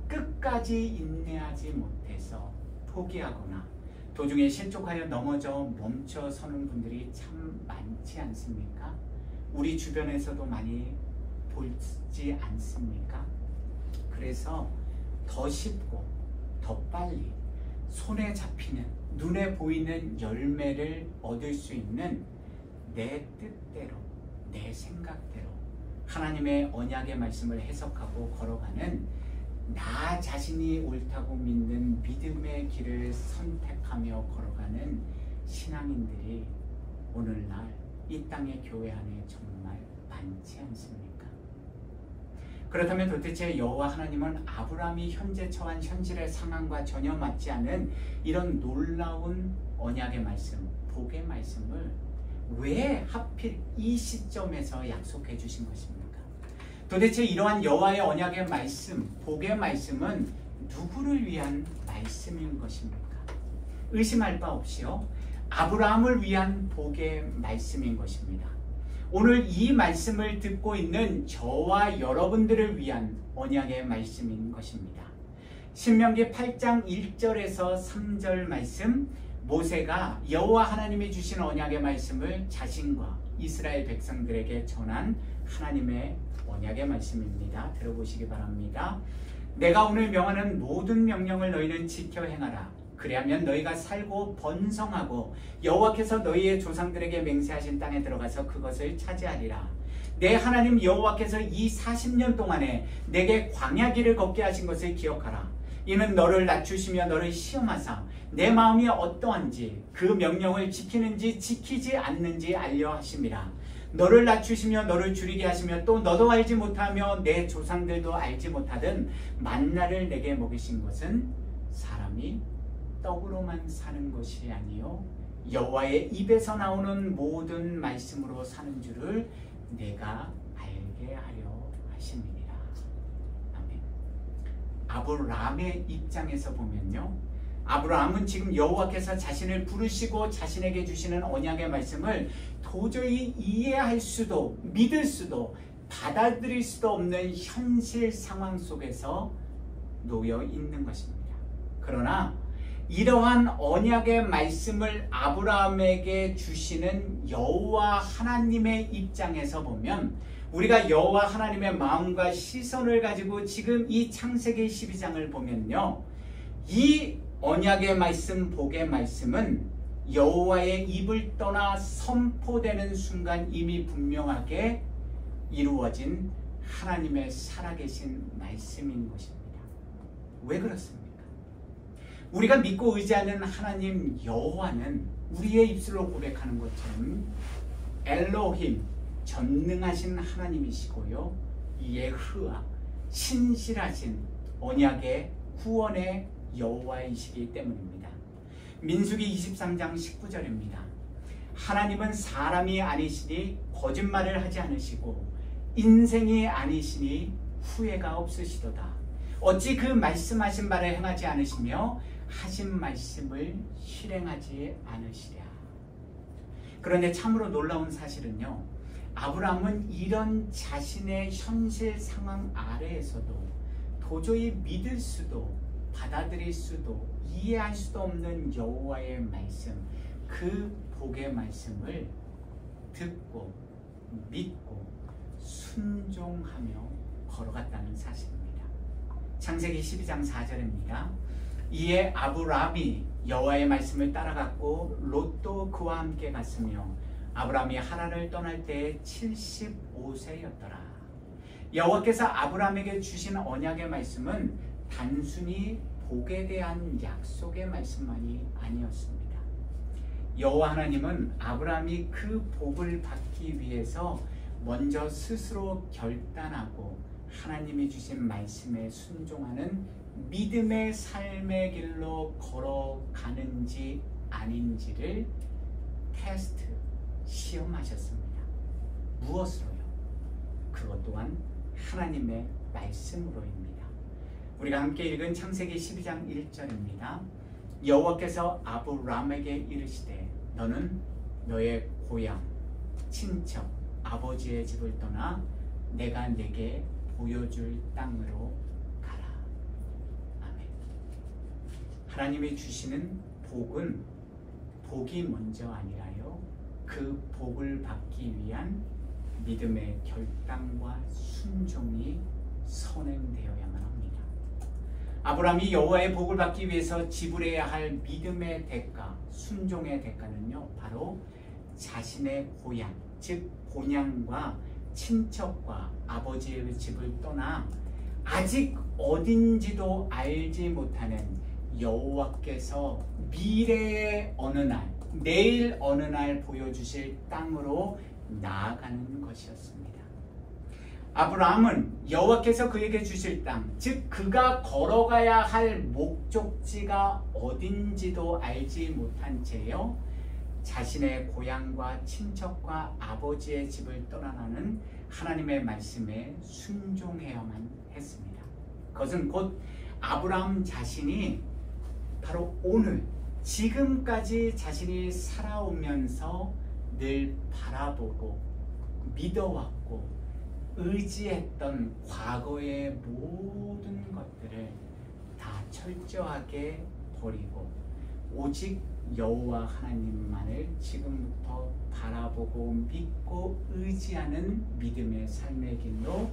끝까지 인내하지 못해서 포기하거나 도중에 실족하여 넘어져 멈춰서는 분들이 참 많지 않습니까? 우리 주변에서도 많이 보지 않습니까? 그래서 더 쉽고 더 빨리 손에 잡히는, 눈에 보이는 열매를 얻을 수 있는 내 뜻대로, 내 생각대로 하나님의 언약의 말씀을 해석하고 걸어가는 나 자신이 옳다고 믿는 믿음의 길을 선택하며 걸어가는 신앙인들이 오늘날 이 땅의 교회 안에 정말 많지 않습니까? 그렇다면 도대체 여호와 하나님은 아브라함이 현재 처한 현실의 상황과 전혀 맞지 않은 이런 놀라운 언약의 말씀, 복의 말씀을 왜 하필 이 시점에서 약속해 주신 것입니까? 도대체 이러한 여호와의 언약의 말씀, 복의 말씀은 누구를 위한 말씀인 것입니까? 의심할 바 없이요, 아브라함을 위한 복의 말씀인 것입니다. 오늘 이 말씀을 듣고 있는 저와 여러분들을 위한 언약의 말씀인 것입니다. 신명기 8장 1절에서 3절 말씀, 모세가 여호와 하나님이 주신 언약의 말씀을 자신과 이스라엘 백성들에게 전한 하나님의 언약의 말씀입니다. 들어보시기 바랍니다. 내가 오늘 명하는 모든 명령을 너희는 지켜 행하라. 그리하면 너희가 살고 번성하고 여호와께서 너희의 조상들에게 맹세하신 땅에 들어가서 그것을 차지하리라. 내 하나님 여호와께서 이 40년 동안에 내게 광야 길을 걷게 하신 것을 기억하라. 이는 너를 낮추시며 너를 시험하사 내 마음이 어떠한지 그 명령을 지키는지 지키지 않는지 알려 하심이라. 너를 낮추시며 너를 줄이게 하시며 또 너도 알지 못하며 내 조상들도 알지 못하던 만나를 내게 먹이신 것은 사람이 떡으로만 사는 것이 아니요 여호와의 입에서 나오는 모든 말씀으로 사는 줄을 내가 알게 하려 하심이니라. 아멘. 아브라함의 입장에서 보면요, 아브라함은 지금 여호와께서 자신을 부르시고 자신에게 주시는 언약의 말씀을 도저히 이해할 수도 믿을 수도 받아들일 수도 없는 현실 상황 속에서 놓여 있는 것입니다. 그러나 이러한 언약의 말씀을 아브라함에게 주시는 여호와 하나님의 입장에서 보면 우리가 여호와 하나님의 마음과 시선을 가지고 지금 이 창세기 12장을 보면요, 이 언약의 말씀, 복의 말씀은 여호와의 입을 떠나 선포되는 순간 이미 분명하게 이루어진 하나님의 살아계신 말씀인 것입니다. 왜 그렇습니까? 우리가 믿고 의지하는 하나님 여호와는 우리의 입술로 고백하는 것처럼 엘로힘, 전능하신 하나님이시고요, 예흐와 신실하신 언약의 구원의 여호와이시기 때문입니다. 민수기 23장 19절입니다. 하나님은 사람이 아니시니 거짓말을 하지 않으시고 인생이 아니시니 후회가 없으시도다. 어찌 그 말씀하신 바를 행하지 않으시며 하신 말씀을 실행하지 않으시랴. 그런데 참으로 놀라운 사실은요, 아브라함은 이런 자신의 현실 상황 아래에서도 도저히 믿을 수도 받아들일 수도 이해할 수도 없는 여호와의 말씀, 그 복의 말씀을 듣고 믿고 순종하며 걸어갔다는 사실입니다. 창세기 12장 4절입니다. 이에 아브라함이 여호와의 말씀을 따라갔고 롯도 그와 함께 갔으며 아브라함이 하란을 떠날 때에 75세였더라. 여호와께서 아브라함에게 주신 언약의 말씀은 단순히 복에 대한 약속의 말씀만이 아니었습니다. 여호와 하나님은 아브라함이 그 복을 받기 위해서 먼저 스스로 결단하고 하나님이 주신 말씀에 순종하는 믿음의 삶의 길로 걸어가는지 아닌지를 테스트, 시험하셨습니다. 무엇으로요? 그것 또한 하나님의 말씀으로입니다. 우리가 함께 읽은 창세기 12장 1절입니다. 여호와께서 아브라함에게 이르시되 너는 너의 고향, 친척, 아버지의 집을 떠나 내가 네게 보여줄 땅으로 가라. 아멘. 하나님이 주시는 복은 복이 먼저 아니라요, 그 복을 받기 위한 믿음의 결단과 순종이 선행되어야만 합니다. 아브라함이 여호와의 복을 받기 위해서 지불해야 할 믿음의 대가, 순종의 대가는요, 바로 자신의 고향, 즉 본향과 친척과 아버지의 집을 떠나 아직 어딘지도 알지 못하는 여호와께서 미래의 어느 날, 내일 어느 날 보여주실 땅으로 나아가는 것이었습니다. 아브라함은 여호와께서 그에게 주실 땅, 즉 그가 걸어가야 할 목적지가 어딘지도 알지 못한 채요, 자신의 고향과 친척과 아버지의 집을 떠나는 하나님의 말씀에 순종해야만 했습니다. 그것은 곧 아브라함 자신이 바로 오늘 지금까지 자신이 살아오면서 늘 바라보고 믿어왔고 의지했던 과거의 모든 것들을 다 철저하게 버리고 오직 여호와 하나님만을 지금부터 바라보고 믿고 의지하는 믿음의 삶의 길로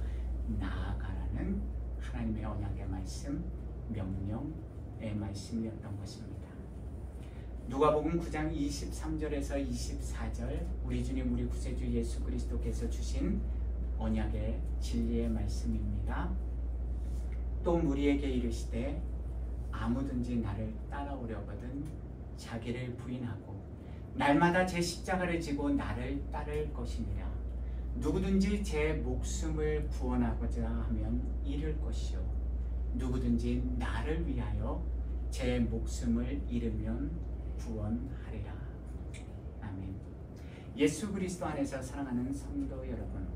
나아가라는 하나님의 언약의 말씀, 명령의 말씀이었던 것입니다. 누가복음 9장 23절에서 24절, 우리 주님 우리 구세주 예수 그리스도께서 주신 언약의 진리의 말씀입니다. 또 무리에게 이르시되 아무든지 나를 따라오려거든 자기를 부인하고 날마다 제 십자가를 지고 나를 따를 것이니라. 누구든지 제 목숨을 구원하고자 하면 잃을 것이요 누구든지 나를 위하여 제 목숨을 잃으면 구원하리라. 아멘. 예수 그리스도 안에서 사랑하는 성도 여러분,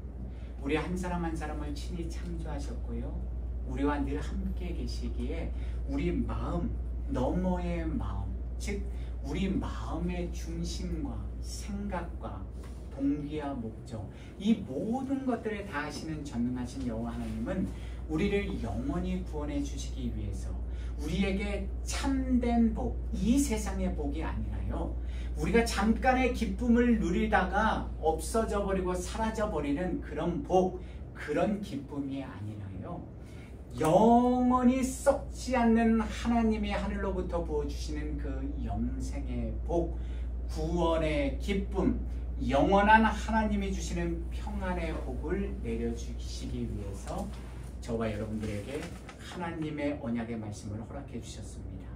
우리 한 사람 한 사람을 친히 창조하셨고요, 우리와 늘 함께 계시기에 우리 마음 너머의 마음, 즉 우리 마음의 중심과 생각과 동기와 목적, 이 모든 것들을 다 하시는 전능하신 여호와 하나님은 우리를 영원히 구원해 주시기 위해서 우리에게 참된 복, 이 세상의 복이 아니라요, 우리가 잠깐의 기쁨을 누리다가 없어져 버리고 사라져 버리는 그런 복, 그런 기쁨이 아니라요, 영원히 썩지 않는 하나님의 하늘로부터 부어주시는 그 영생의 복, 구원의 기쁨, 영원한 하나님이 주시는 평안의 복을 내려주시기 위해서 저와 여러분들에게 하나님의 언약의 말씀을 허락해 주셨습니다.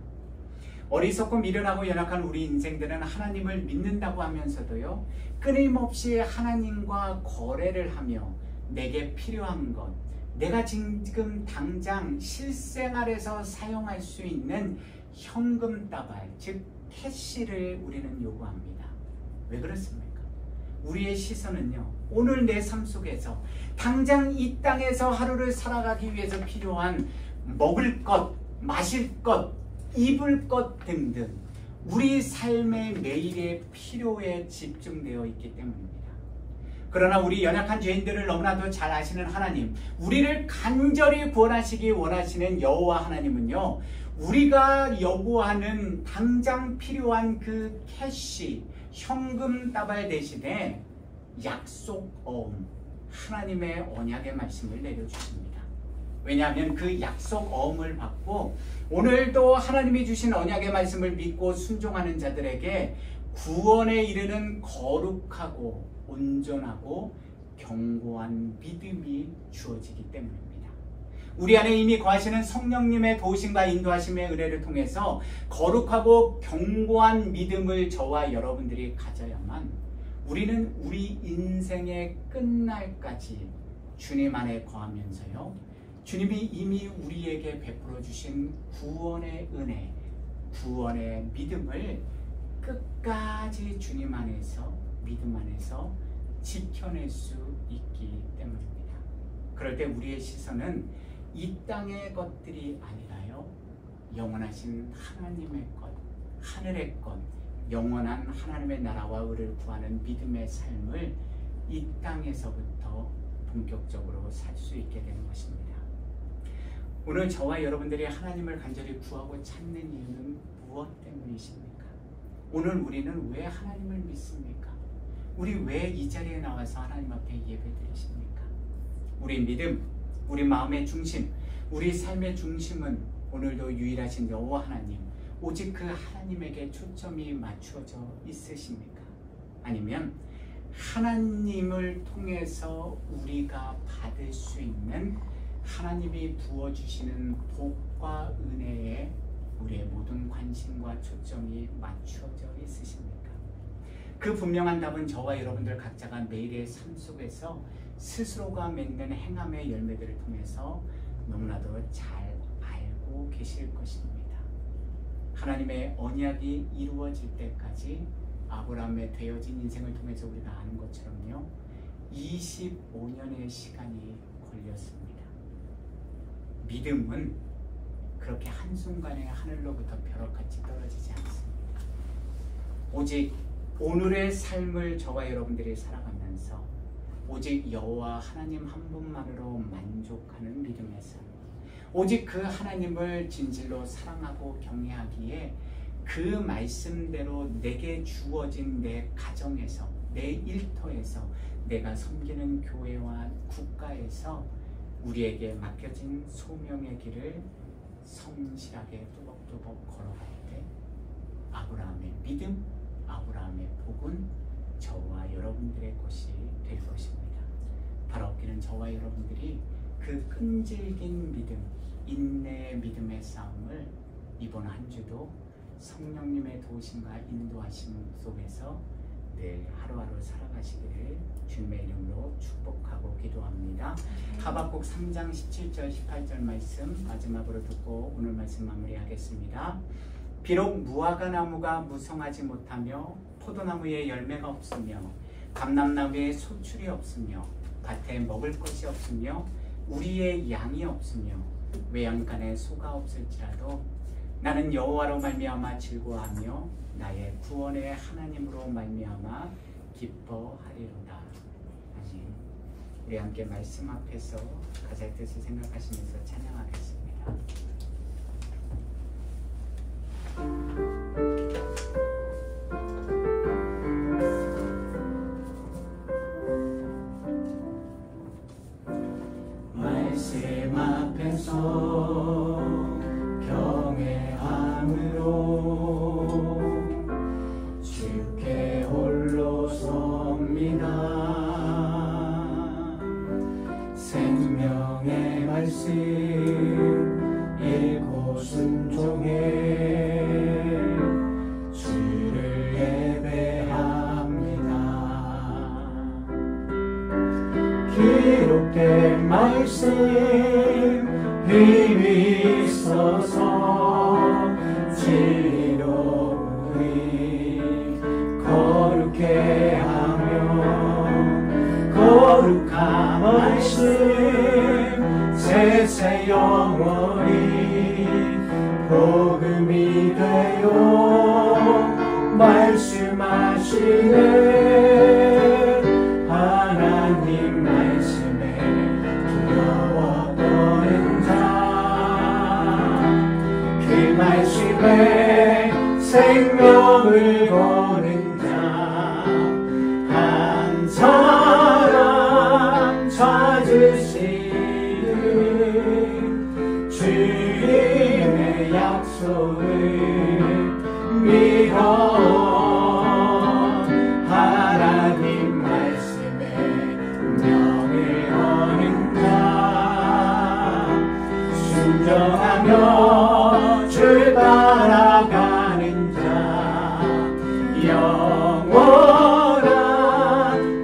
어리석고 미련하고 연약한 우리 인생들은 하나님을 믿는다고 하면서도요, 끊임없이 하나님과 거래를 하며 내게 필요한 것, 내가 지금 당장 실생활에서 사용할 수 있는 현금 따발, 즉 캐시를 우리는 요구합니다. 왜 그렇습니까? 우리의 시선은요, 오늘 내 삶 속에서 당장 이 땅에서 하루를 살아가기 위해서 필요한 먹을 것, 마실 것, 입을 것 등등 우리 삶의 매일의 필요에 집중되어 있기 때문입니다. 그러나 우리 연약한 죄인들을 너무나도 잘 아시는 하나님, 우리를 간절히 구원하시기 원하시는 여호와 하나님은요, 우리가 요구하는 당장 필요한 그 캐시, 현금 따발 대신에 약속 어음, 하나님의 언약의 말씀을 내려주십니다. 왜냐하면 그 약속 어음을 받고 오늘도 하나님이 주신 언약의 말씀을 믿고 순종하는 자들에게 구원에 이르는 거룩하고 온전하고 견고한 믿음이 주어지기 때문입니다. 우리 안에 이미 거하시는 성령님의 도우심과 인도하심의 은혜를 통해서 거룩하고 견고한 믿음을 저와 여러분들이 가져야만 우리는 우리 인생의 끝날까지 주님 안에 거하면서요, 주님이 이미 우리에게 베풀어 주신 구원의 은혜, 구원의 믿음을 끝까지 주님 안에서, 믿음 안에서 지켜낼 수 있기 때문입니다. 그럴 때 우리의 시선은 이 땅의 것들이 아니라요, 영원하신 하나님의 것, 하늘의 것, 영원한 하나님의 나라와 의를 구하는 믿음의 삶을 이 땅에서부터 본격적으로 살 수 있게 되는 것입니다. 오늘 저와 여러분들이 하나님을 간절히 구하고 찾는 이유는 무엇 때문이십니까? 오늘 우리는 왜 하나님을 믿습니까? 우리 왜 이 자리에 나와서 하나님 앞에 예배드리십니까? 우리 믿음, 우리 마음의 중심, 우리 삶의 중심은 오늘도 유일하신 여호와 하나님, 오직 그 하나님에게 초점이 맞추어져 있으십니까? 아니면 하나님을 통해서 우리가 받을 수 있는 하나님이 부어주시는 복과 은혜에 우리의 모든 관심과 초점이 맞추어져 있으십니까? 그 분명한 답은 저와 여러분들 각자가 매일의 삶 속에서 스스로가 맺는 행함의 열매들을 통해서 너무나도 잘 알고 계실 것입니다. 하나님의 언약이 이루어질 때까지 아브라함의 되어진 인생을 통해서 우리가 아는 것처럼요, 25년의 시간이 걸렸습니다. 믿음은 그렇게 한순간에 하늘로부터 벼락같이 떨어지지 않습니다. 오직 오늘의 삶을 저와 여러분들이 살아가면서 오직 여호와 하나님 한 분만으로 만족하는 믿음의 삶, 오직 그 하나님을 진실로 사랑하고 경외하기에 그 말씀대로 내게 주어진 내 가정에서, 내 일터에서, 내가 섬기는 교회와 국가에서 우리에게 맡겨진 소명의 길을 성실하게 뚜벅뚜벅 걸어갈 때 아브라함의 믿음, 아브라함의 복은 저와 여러분들의 것이 될 것입니다. 바로 없기는 저와 여러분들이 그 끈질긴 믿음, 인내의 믿음의 싸움을 이번 한 주도 성령님의 도우심과 인도하심 속에서 늘 하루하루 살아가시기를 주님의 이름으로 축복하고 기도합니다. 하박국 3장 17절 18절 말씀 마지막으로 듣고 오늘 말씀 마무리하겠습니다. 비록 무화과 나무가 무성하지 못하며 포도나무에 열매가 없으며 감람나무에 소출이 없으며 밭에 먹을 것이 없으며 우리의 양이 없으며 외양간에 소가 없을지라도 나는 여호와로 말미암아 즐거워하며 나의 구원의 하나님으로 말미암아 기뻐하리로다. 아멘. 우리 함께 말씀 앞에서 가사의 뜻을 생각하시면서 찬양하겠습니다.
말씀 앞에서 경외함으로 주께 홀로 섭니다. 생명의 말씀 읽고 순종해 주를 예배합니다. 기록된 말씀 힘이 있어서 지혜로우니 거룩해 하며 거룩한 말씀 세세 영원히 복음이 되어 말씀하시네. 하나님 말씀에 두려워 떠는 자, 그 말씀에 생명을 거는 자 한 사람 찾으시는 주님의 약속을 믿어 하나님 말씀에 명을 거는 자 순종하며 주 따라가는 자 영원한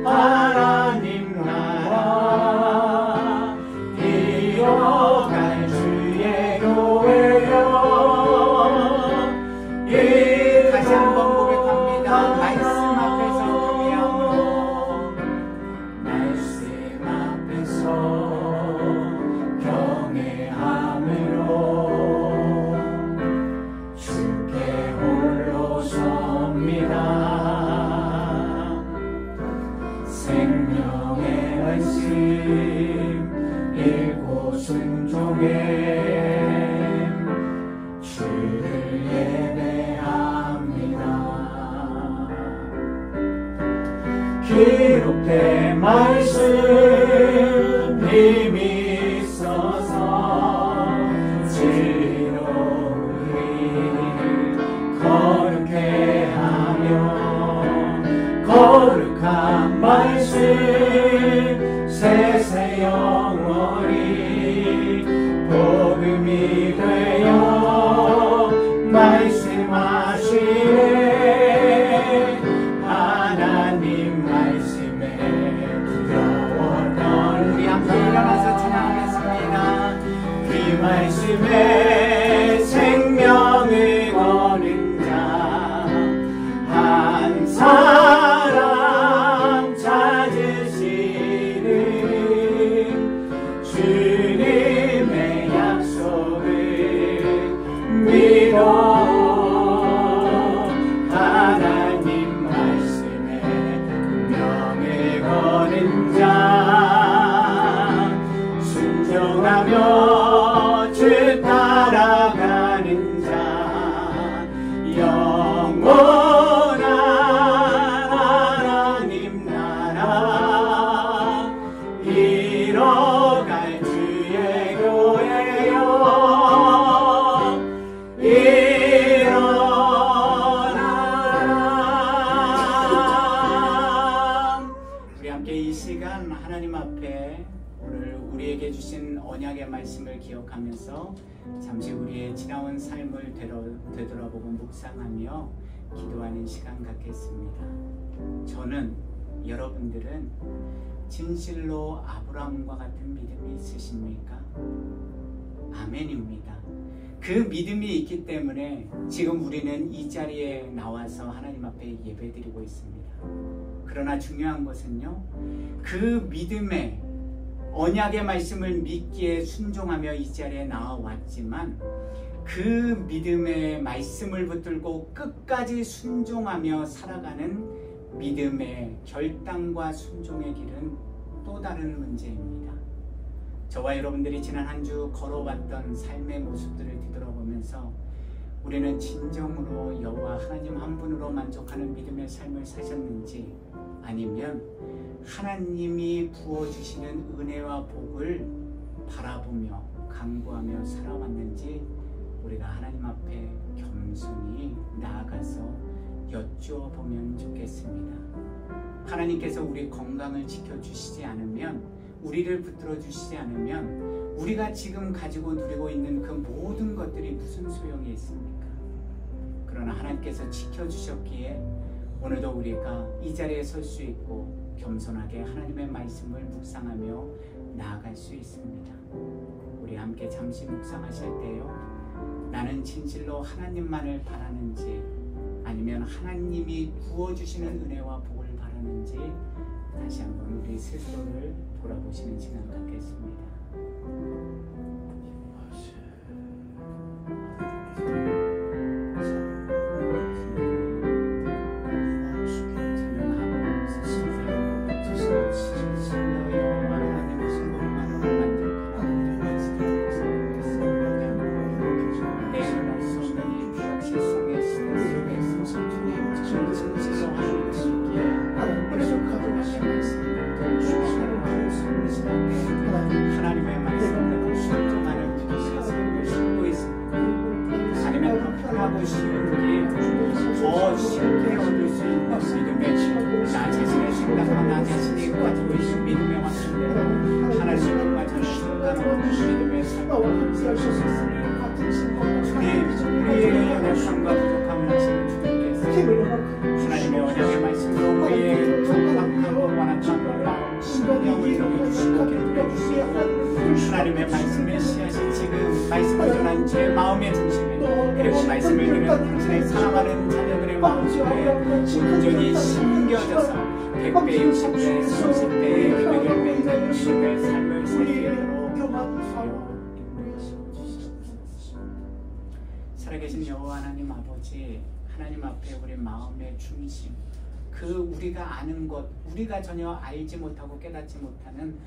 하나님 나라 이어갈 주의 교회여 이
다시 한번 고백합니다. 말씀 앞에서 경외함으로
말씀 앞에서 경외함으로 주께 홀로 섭니다. 생명의 말씀 읽고 순종해 주를 예배합니다. 기록된 말씀 힘이 있어서 지혜로 참 말씀 세세 영원히 복음이 되어 말씀하시네. 하나님 말씀에 두려웠던 우리 함께 일어나서 찬양하겠습니다. 그 말씀에 생명을 거는 자 한 사람 찾으시는 주님의 약속을 믿어 하나님 말씀에 명을 거는 자 순종하며 주 따라가는 자 영원한 하나님 나라 이뤄갈 주의 교회여 일어나라. 우리 함께 이 시간 하나님 앞에 오늘 우리에게 주신 언약의 말씀을 기억하면서 잠시 우리의 지나온 삶을 되돌아보고 묵상하며 기도하는 시간 갖겠습니다. 저는 여러분들은 진실로 아브라함과 같은 믿음이 있으십니까? 아멘입니다. 그 믿음이 있기 때문에 지금 우리는 이 자리에 나와서 하나님 앞에 예배드리고 있습니다. 그러나 중요한 것은요, 그 믿음에 언약의 말씀을 믿기에 순종하며 이 자리에 나와왔지만 그 믿음의 말씀을 붙들고 끝까지 순종하며 살아가는 믿음의 결단과 순종의 길은 또 다른 문제입니다. 저와 여러분들이 지난 한 주 걸어왔던 삶의 모습들을 뒤돌아보면서 우리는 진정으로 여호와 하나님 한 분으로 만족하는 믿음의 삶을 사셨는지 아니면 하나님이 부어주시는 은혜와 복을 바라보며 간구하며 살아왔는지 우리가 하나님 앞에 겸손히 나아가서 여쭈어 보면 좋겠습니다. 하나님께서 우리 건강을 지켜주시지 않으면, 우리를 붙들어 주시지 않으면 우리가 지금 가지고 누리고 있는 그 모든 것들이 무슨 소용이 있습니까? 그러나 하나님께서 지켜주셨기에 오늘도 우리가 이 자리에 설 수 있고 겸손하게 하나님의 말씀을 묵상하며 나아갈 수 있습니다. 우리 함께 잠시 묵상하실 때요, 나는 진실로 하나님만을 바라는지 아니면 하나님이 부어주시는 은혜와 복을 바라는지 다시 한번 우리 스스로를 돌아보시는 시간 갖겠습니다. 하나님의 말씀을 순종하는 믿음의 삶을 살고 있습니다. 아니면 더 편하고 쉬운 더 쉽게 얻을 수 있는 믿음의 나 자신의 생각과 나 자신이 가지고 있는 믿음의 확신대로 하나님의 정말 순간하는 믿음의 삶을 살 수 있으니 주님, 우리의 연약함과 부족함을 하시는 주님께서 하나님의 언약의 말씀으로 우리의 강박하고 완악한 마음 신령을 여겨주시고 견뎌주시고 하나님의 말씀을 씨앗이 지금 말씀을 전한 제 마음의 중심에, 그리고 말씀을 들은 당신의 사랑하는 자녀들의 마음속에 온전히 심겨져서 100배, 60배, 30배의 교회를 맺는 믿음의 삶을 살기로 살아계신 여호와 하나님 아버지, 하나님 앞에 우리 마음의 중심, 그 우리가 아는 것, 우리가 전혀 알지 못하고 깨닫지 못하는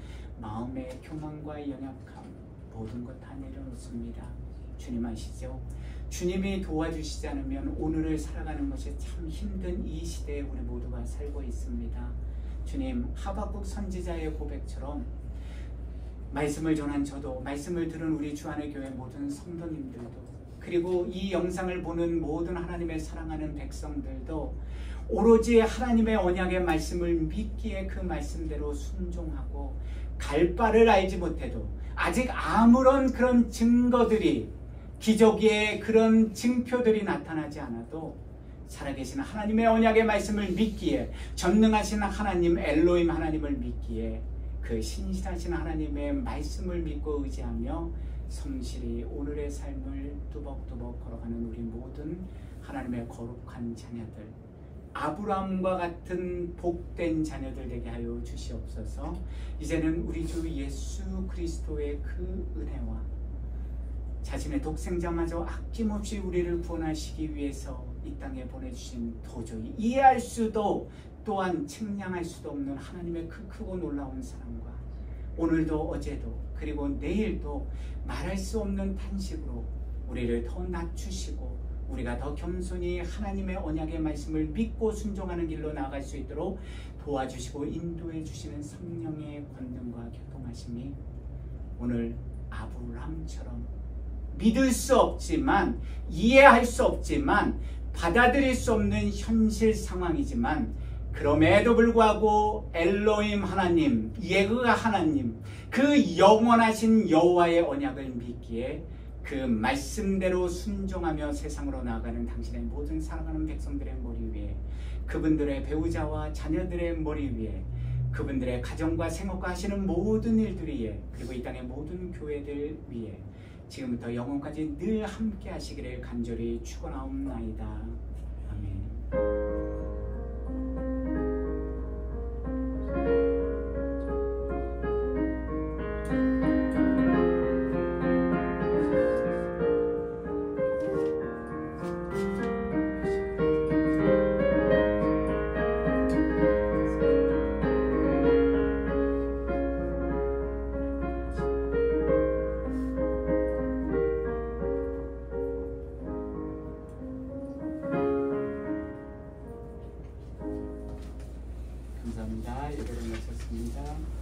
마음의 교만과 연약함, 모든 것 다 내려놓습니다. 주님 아시죠? 주님이 도와주시지 않으면 오늘을 살아가는 것이 참 힘든 이 시대에 우리 모두가 살고 있습니다. 주님, 하박국 선지자의 고백처럼 말씀을 전한 저도, 말씀을 들은 우리 주안의 교회 모든 성도님들도, 그리고 이 영상을 보는 모든 하나님의 사랑하는 백성들도
오로지 하나님의 언약의 말씀을 믿기에 그 말씀대로 순종하고 갈 바를 알지 못해도 아직 아무런 그런 증거들이 기적의 그런 증표들이 나타나지 않아도 살아계신 하나님의 언약의 말씀을 믿기에 전능하신 하나님 엘로힘 하나님을 믿기에 그 신실하신 하나님의 말씀을 믿고 의지하며 성실히 오늘의 삶을 뚜벅뚜벅 걸어가는 우리 모든 하나님의 거룩한 자녀들 아브라함과 같은 복된 자녀들 되게 하여 주시옵소서. 이제는 우리 주 예수 그리스도의 그 은혜와 자신의 독생자마저 아낌없이 우리를 구원하시기 위해서 이 땅에 보내주신 도저히 이해할 수도 또한 측량할 수도 없는 하나님의 그 크고 놀라운 사랑과 오늘도 어제도 그리고 내일도 말할 수 없는 탄식으로 우리를 더 낮추시고 우리가 더 겸손히 하나님의 언약의 말씀을 믿고 순종하는 길로 나아갈 수 있도록 도와주시고 인도해 주시는 성령의 권능과 교통하심이 오늘 아브라함처럼 믿을 수 없지만 이해할 수 없지만 받아들일 수 없는 현실 상황이지만 그럼에도 불구하고 엘로힘 하나님, 예그가 하나님, 그 영원하신 여호와의 언약을 믿기에 그 말씀대로 순종하며 세상으로 나아가는 당신의 모든 사랑하는 백성들의 머리 위에 그분들의 배우자와 자녀들의 머리 위에 그분들의 가정과 생업과 하시는 모든 일들 위에 그리고 이 땅의 모든 교회들 위에 지금부터 영원까지 늘 함께 하시기를 간절히 축원하옵나이다. 아멘. 감사합니다. 예배를 마쳤습니다.